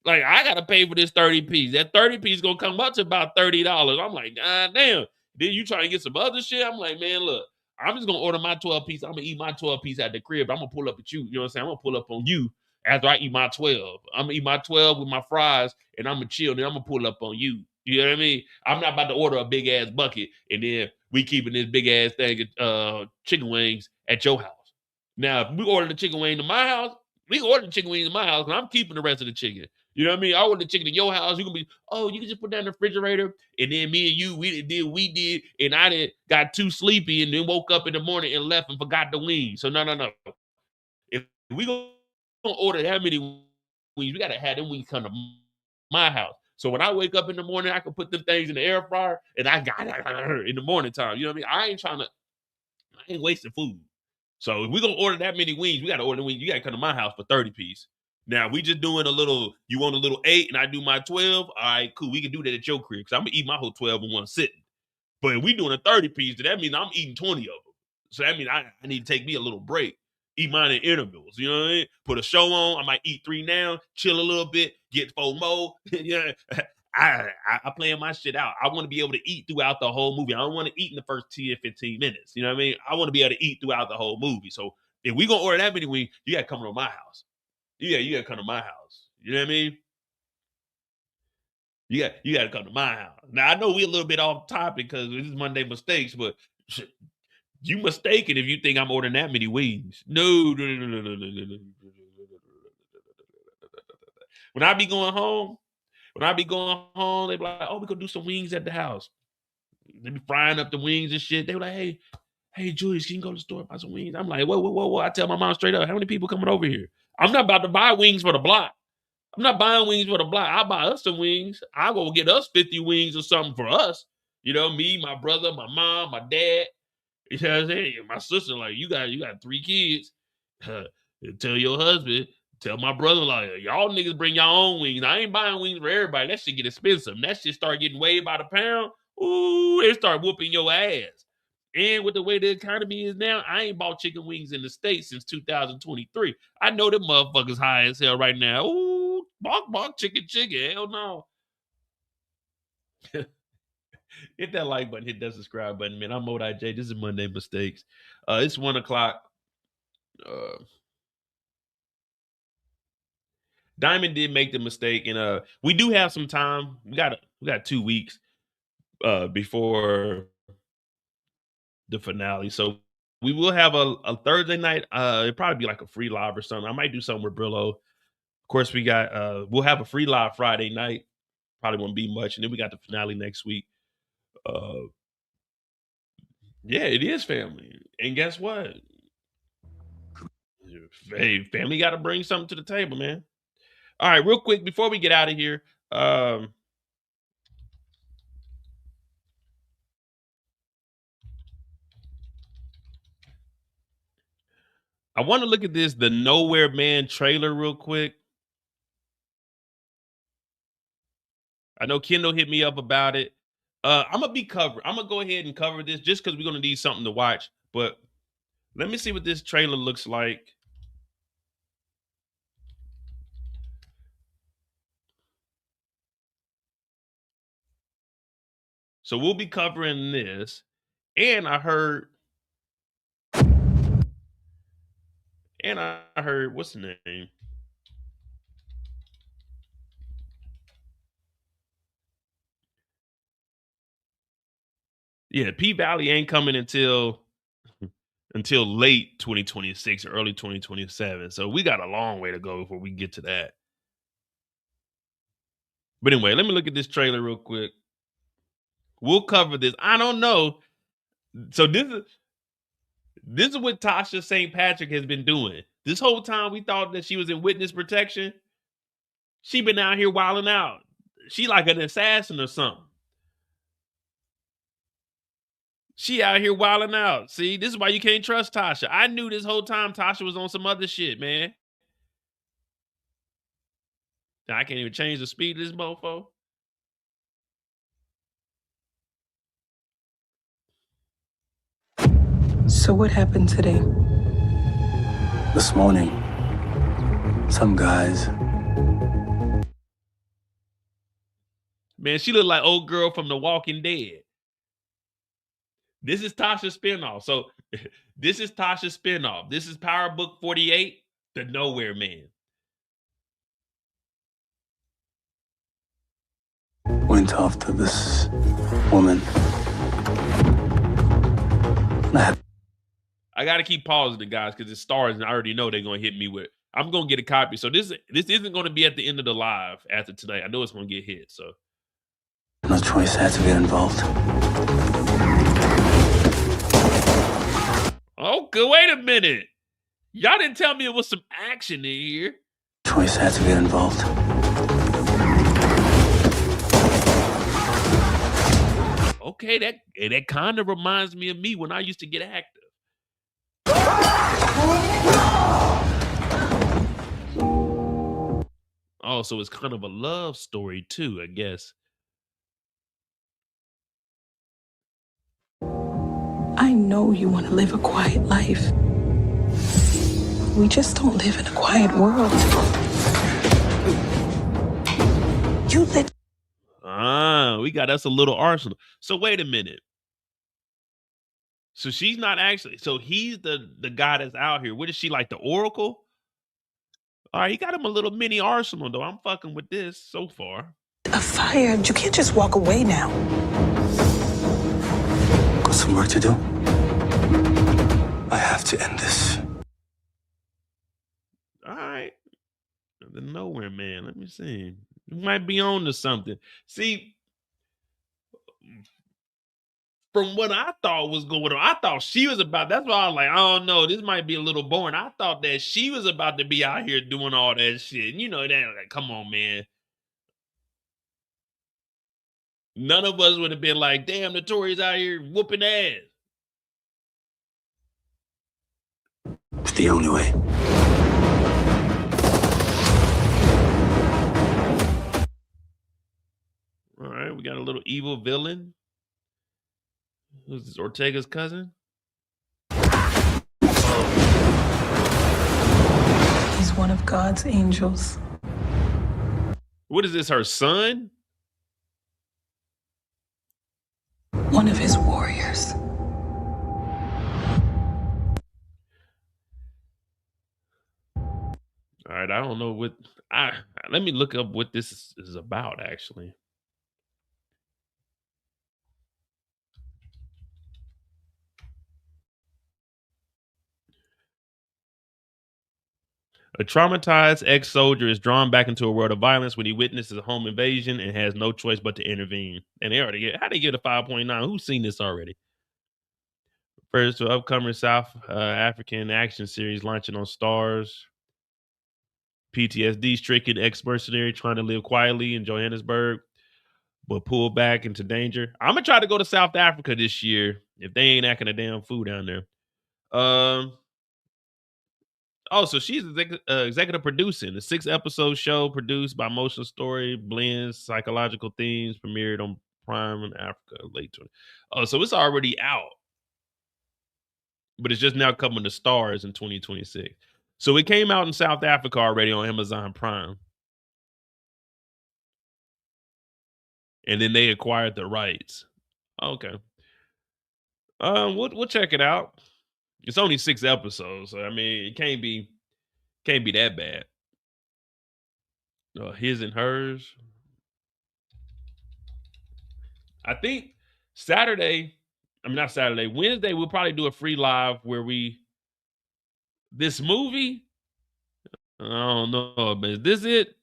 like, I gotta pay for this 30-piece. That 30-piece gonna come up to about $30. I'm like, God damn. Then you trying to get some other shit? I'm like, man, look, I'm just gonna order my 12-piece. I'm gonna eat my 12-piece at the crib. I'm gonna pull up at you. You know what I'm saying? I'm gonna pull up on you after I eat my 12. I'm gonna eat my 12 with my fries and I'm gonna chill. Then I'm gonna pull up on you. You know what I mean? I'm not about to order a big ass bucket and then we keeping this big ass thing of chicken wings at your house. Now, if we order the chicken wing to my house, we can order the chicken wings in my house, and I'm keeping the rest of the chicken. You know what I mean? I order the chicken in your house. You can be, oh, you can just put that in the refrigerator, and then me and you, we did, and I got too sleepy, and then woke up in the morning and left and forgot the wings. So no. If we gonna order that many wings, we gotta have them wings come to my house. So when I wake up in the morning, I can put them things in the air fryer, and I got it in the morning time. You know what I mean? I ain't wasting food. So if we're gonna order that many wings, we gotta order the wings. You gotta come to my house for 30-piece. Now we just doing a little, you want a little 8 and I do my 12. All right, cool. We can do that at your crib because I'm gonna eat my whole 12 in one sitting. But if we doing a 30-piece, that means I'm eating 20 of them. So that means I need to take me a little break. Eat mine in intervals. You know what I mean? Put a show on. I might eat 3 now, chill a little bit, get 4 more. Yeah. I plan my shit out. I want to be able to eat throughout the whole movie. I don't want to eat in the first 10, 15 minutes. You know what I mean? I want to be able to eat throughout the whole movie. So if we gonna order that many wings, you gotta come to my house. Yeah, you gotta come to my house. You know what I mean? You gotta come to my house. Now I know we're a little bit off topic because this is Monday mistakes, but you mistaken if you think I'm ordering that many wings. No. When I be going home, they be like, oh, we gonna do some wings at the house. They be frying up the wings and shit. They be like, hey, Julius, can you go to the store and buy some wings? I'm like, whoa. I tell my mom straight up, how many people coming over here? I'm not about to buy wings for the block. I'm not buying wings for the block. I'll buy us some wings. I'll go get us 50 wings or something for us. You know, me, my brother, my mom, my dad. You know what I'm saying? My sister, like, you got 3 kids. Tell your husband, tell my brother, like, y'all niggas bring your own wings. I ain't buying wings for everybody. That shit get expensive. That shit start getting weighed by the pound. Ooh, it start whooping your ass. And with the way the economy is now, I ain't bought chicken wings in the States since 2023. I know them motherfuckers high as hell right now. Ooh, bark, chicken. Hell no. Hit that like button, hit that subscribe button, man. I'm Modi J. This is Monday Mistakes. It's 1 o'clock. Diamond did make the mistake, and we do have some time. We got 2 weeks before the finale, so we will have a Thursday night. It'll probably be like a free live or something. I might do something with Brillo. Of course, we got we'll have a free live Friday night. Probably won't be much, and then we got the finale next week. Yeah, it is family, and guess what? Hey, family got to bring something to the table, man. All right, real quick before we get out of here, I want to look at the Nowhere Man trailer real quick. I know Kendall hit me up about it. I'm gonna go ahead and cover this just because we're gonna need something to watch. But let me see what this trailer looks like. So we'll be covering this. And I heard, what's the name? Yeah, P-Valley ain't coming until late 2026 or early 2027. So we got a long way to go before we get to that. But anyway, let me look at this trailer real quick. We'll cover this. I don't know. So this is what Tasha St. Patrick has been doing. This whole time we thought that she was in witness protection. She been out here wilding out. She like an assassin or something. She out here wilding out. See, this is why you can't trust Tasha. I knew this whole time Tasha was on some other shit, man. I can't even change the speed of this mofo. So what happened today? This morning, some guys. Man, she looked like old girl from The Walking Dead. This is Tasha's spinoff. So this is Tasha's spinoff. This is Power Book 48, The Nowhere Man. Went after this woman. I got to keep pausing it, guys, because it's stars, and I already know they're going to hit me with. I'm going to get a copy. So this isn't going to be at the end of the live after tonight. I know it's going to get hit. So no choice, I had to get involved. Oh, good. Wait a minute. Y'all didn't tell me it was some action in here. Choice, I had to get involved. Okay, that kind of reminds me of me when I used to get active. Oh, so it's kind of a love story too, I guess. I know you want to live a quiet life. We just don't live in a quiet world. You live. We got us a little arsenal. So wait a minute. So she's not actually. So he's the guy that's out here. What is she, like the Oracle? All right, he got him a little mini arsenal though. I'm fucking with this so far. A fire. You can't just walk away now. Got some work to do. I have to end this. All right. The Nowhere Man. Let me see. You might be on to something. See, from what I thought was going on, I thought she was about, that's why I was like, I don't know, this might be a little boring. I thought that she was about to be out here doing all that shit. And you know, that, like, come on, man. None of us would have been like, damn, Notorious out here whooping ass. It's the only way. All right, we got a little evil villain. Who's this, Ortega's cousin? He's one of God's angels. What is this, her son? One of his warriors. All right, I don't know what. Let me look up what this is about, actually. A traumatized ex-soldier is drawn back into a world of violence when he witnesses a home invasion and has no choice but to intervene. And they already how they get a 5.9? Who's seen this already? Refers to upcoming South African action series launching on Starz. PTSD-stricken ex-mercenary trying to live quietly in Johannesburg, but pulled back into danger. I'm gonna try to go to South Africa this year if they ain't acting a damn fool down there. Oh, so she's executive producing the 6-episode show produced by Motion Story, blends psychological themes, premiered on Prime in Africa late 20. Oh, so it's already out, but it's just now coming to Starz in 2026. So it came out in South Africa already on Amazon Prime, and then they acquired the rights. Okay, we'll check it out. It's only 6 episodes, so I mean, it can't be that bad. His and hers. I think Wednesday, we'll probably do a free live where this movie, I don't know, but is this it?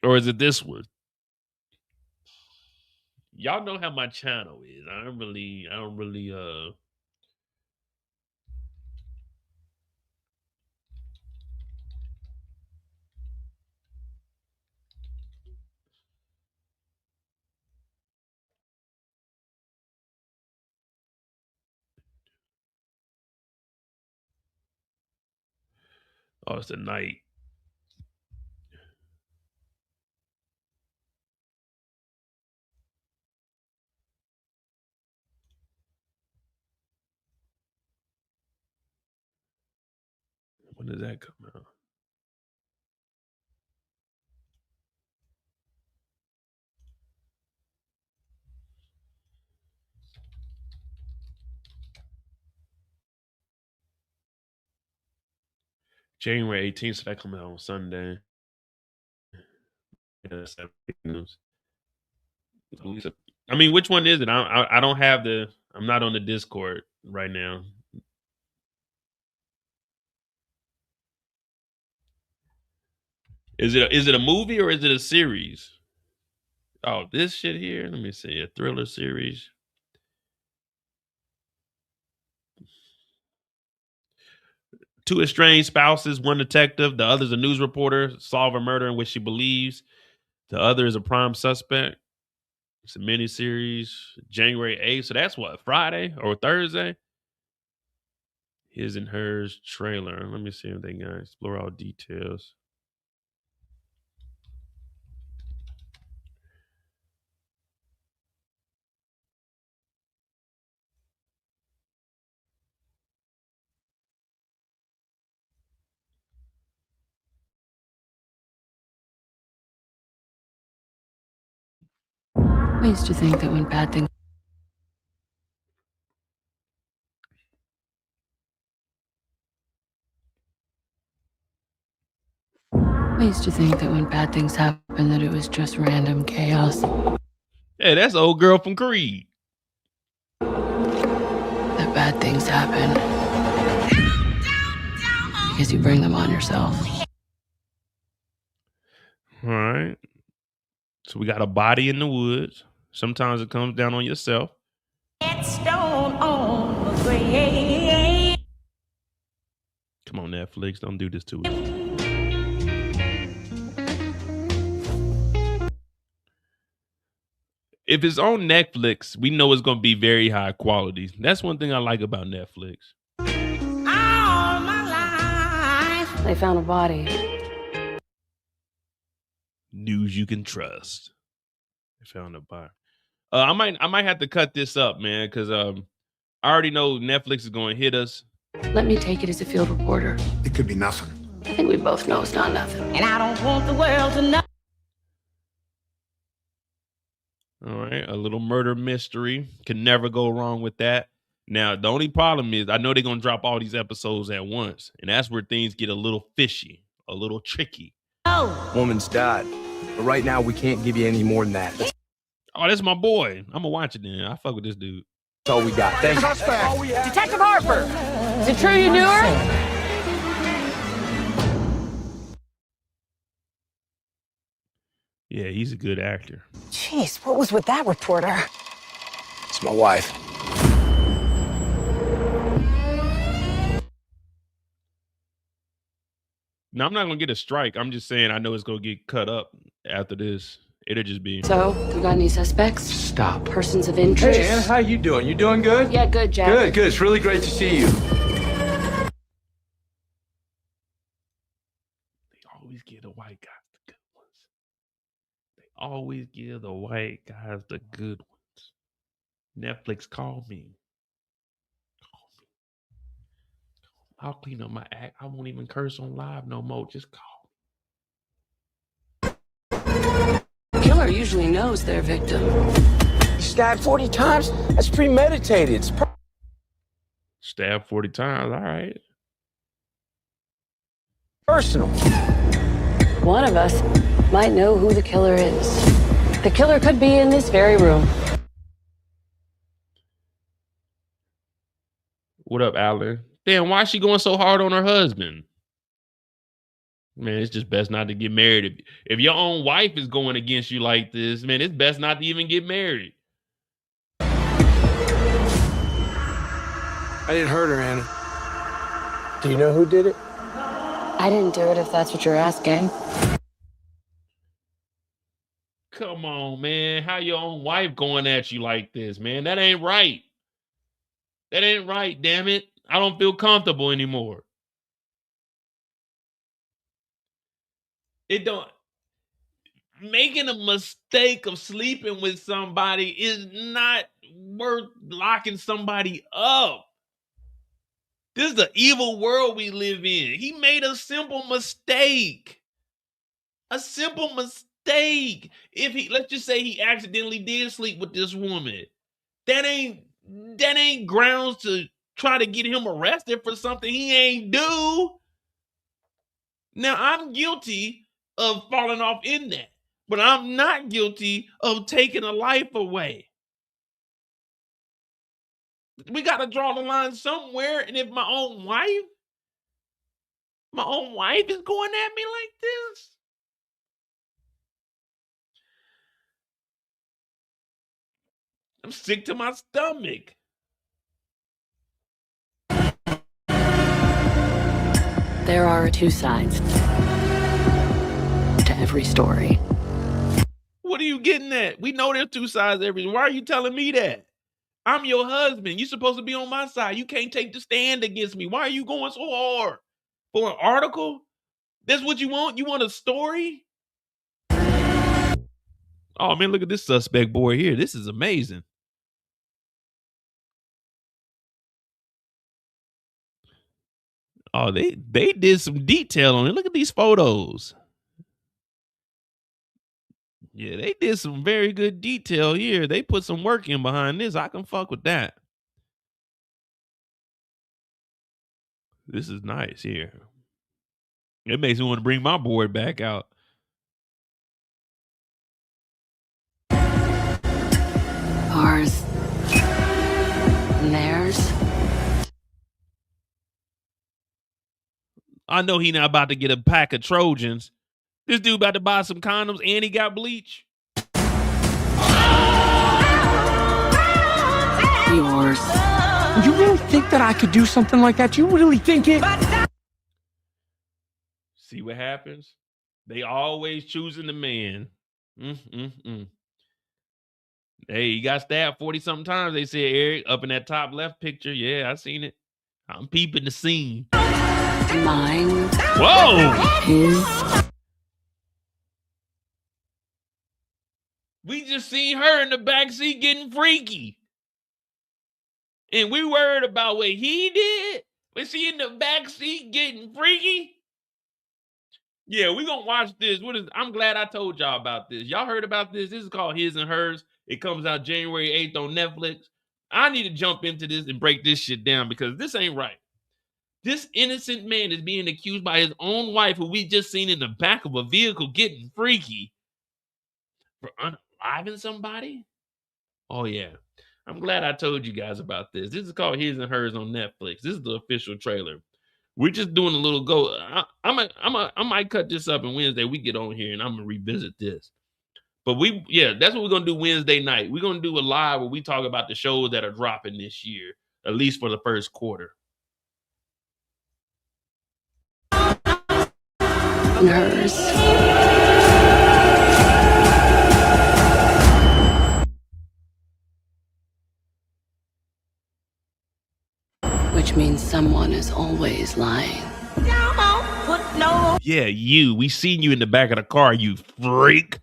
Or is it this one? Y'all know how my channel is. I don't really Oh, it's the night. When does that come out? January 18th, so that comes out on Sunday. Yeah, I mean, which one is it? I don't have the. I'm not on the Discord right now. Is it a movie or is it a series? Oh, this shit here. Let me see. A thriller series. Two estranged spouses, one detective, the other's a news reporter, solve a murder in which she believes. The other is a prime suspect. It's a miniseries, January 8th. So that's what, Friday or Thursday? His and Hers trailer. Let me see if they got explore all details. I used to think that when bad things happen, that it was just random chaos. Hey, that's the old girl from Creed. That bad things happen because you bring them on yourself. All right. So we got a body in the woods. Sometimes it comes down on yourself. Stone on the grave. Come on, Netflix. Don't do this to us. If it's on Netflix, we know it's going to be very high quality. That's one thing I like about Netflix. All my life. They found a body. News you can trust. They found a body. I might have to cut this up, man, because I already know Netflix is going to hit us. Let me take it as a field reporter. It could be nothing. I think we both know it's not nothing. And I don't want the world to know. All right, a little murder mystery. Can never go wrong with that. Now, the only problem is I know they're going to drop all these episodes at once, and that's where things get a little fishy, a little tricky. Oh. Woman's died. But right now, we can't give you any more than that. Oh, that's my boy. I'm going to watch it then. I fuck with this dude. That's all we got. Thank you. Detective Harper. Is it true you knew her? Yeah, he's a good actor. Jeez, what was with that reporter? It's my wife. Now, I'm not going to get a strike. I'm just saying I know it's going to get cut up after this. It'll just be. So, you got any suspects? Stop. Persons of interest? Hey, Ann, how you doing? You doing good? Yeah, good, Jack. Good, good. It's really great to see you. They always give the white guys the good ones. They always give the white guys the good ones. Netflix, call me. I'll clean up my act. I won't even curse on live no more. Just call. Killer usually knows their victim. You stabbed 40 times? That's premeditated. It's Stabbed 40 times. All right. personal. One of us might know who the killer is. The killer could be in this very room. What up, Alan? Damn, why is she going so hard on her husband? Man, it's just best not to get married. If your own wife is going against you like this, man, it's best not to even get married. I didn't hurt her, Anna. Do you know who did it? I didn't do it, if that's what you're asking. Come on, man. How your own wife going at you like this, man? That ain't right. That ain't right, damn it. I don't feel comfortable anymore. It don't. Making a mistake of sleeping with somebody is not worth locking somebody up. This is the evil world we live in. He made a simple mistake. A simple mistake. If he, let's just say he accidentally did sleep with this woman, that ain't grounds to try to get him arrested for something he ain't do. Now, I'm guilty of falling off in that, but I'm not guilty of taking a life away. We got to draw the line somewhere. And if my own wife is going at me like this, I'm sick to my stomach. There are two sides to every story. What are you getting at? We know there's two sides to everything. Why are you telling me that? I'm your husband. You're supposed to be on my side. You can't take the stand against me. Why are you going so hard? For an article? That's what you want? You want a story? Oh, man, look at this suspect boy here. This is amazing. Oh, they did some detail on it. Look at these photos. Yeah, they did some very good detail here. They put some work in behind this. I can fuck with that. This is nice here. It makes me want to bring my board back out. Ours. And theirs. I know he not about to get a pack of Trojans. This dude about to buy some condoms and he got bleach. Yours. You really think that I could do something like that? You really think it? See what happens? They always choosing the man. Hey, he got stabbed 40-something times, they said, Eric, up in that top left picture. Yeah, I seen it. I'm peeping the scene. Mine. Whoa! His. We just seen her in the backseat getting freaky. And we worried about what he did? Was she in the backseat getting freaky? Yeah, we gonna watch this. I'm glad I told y'all about this. Y'all heard about this? This is called His and Hers. It comes out January 8th on Netflix. I need to jump into this and break this shit down because this ain't right. This innocent man is being accused by his own wife, who we just seen in the back of a vehicle getting freaky, for unaliving somebody. Oh, yeah. I'm glad I told you guys about this. This is called His and Hers on Netflix. This is the official trailer. We're just doing a little go. I might cut this up, and Wednesday we get on here and I'm gonna revisit this. But that's what we're gonna do Wednesday night. We're gonna do a live where we talk about the shows that are dropping this year, at least for the first quarter. Hers. Which means someone is always lying. Yeah, you. We seen you in the back of the car, you freak.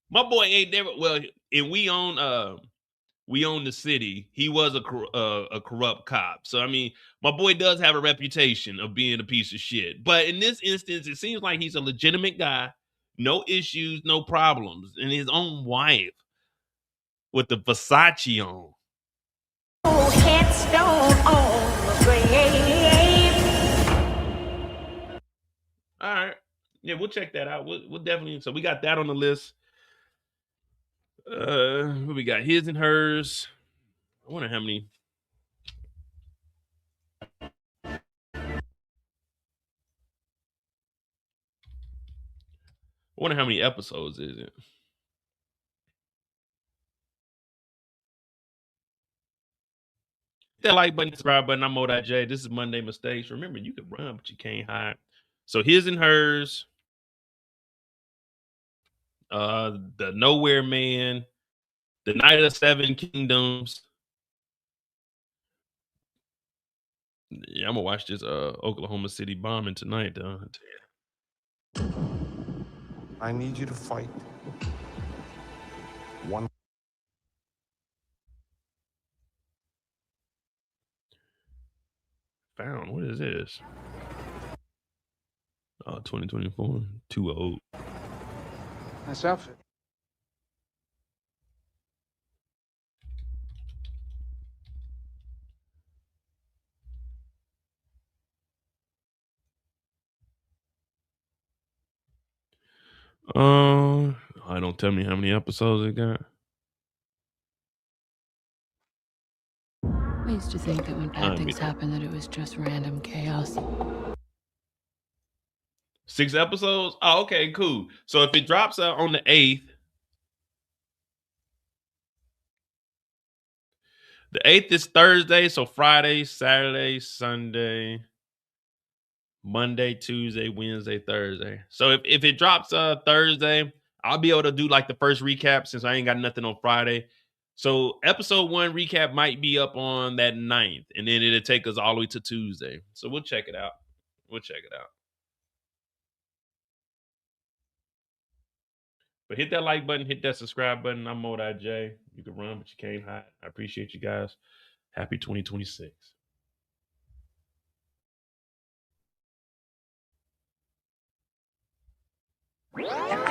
My boy ain't never. Well, and we own the city. He was a corrupt cop. So I mean, my boy does have a reputation of being a piece of shit. But in this instance, it seems like he's a legitimate guy. No issues, no problems. And his own wife with the Versace on. Headstone on the grave. All right. Yeah, we'll check that out. We'll definitely. So we got that on the list. What we got? His and Hers. I wonder how many. I wonder how many episodes is it? That like button, subscribe button. I'm Mo.J. This is Monday Mistakes. Remember, you can run, but you can't hide. So His and Hers. The Nowhere Man. The Night of the Seven Kingdoms. Yeah, I'm gonna watch this Oklahoma City bombing tonight, though. I need you to fight. One. Found. What is this? Oh, 2024. Too old. Nice outfit. Don't tell me how many episodes it got. I used to think that when bad things happen that it was just random chaos. 6 episodes? Oh, okay, cool. So if it drops out on the 8th, the 8th is Thursday, so Friday, Saturday, Sunday, Monday, Tuesday, Wednesday, Thursday. So if it drops Thursday, I'll be able to do like the first recap since I ain't got nothing on Friday. So episode 1 recap might be up on that 9th, and then it'll take us all the way to Tuesday. So we'll check it out. But hit that like button, hit that subscribe button. I'm Modai J. You can run, but you can't hide. I appreciate you guys. Happy 2026. The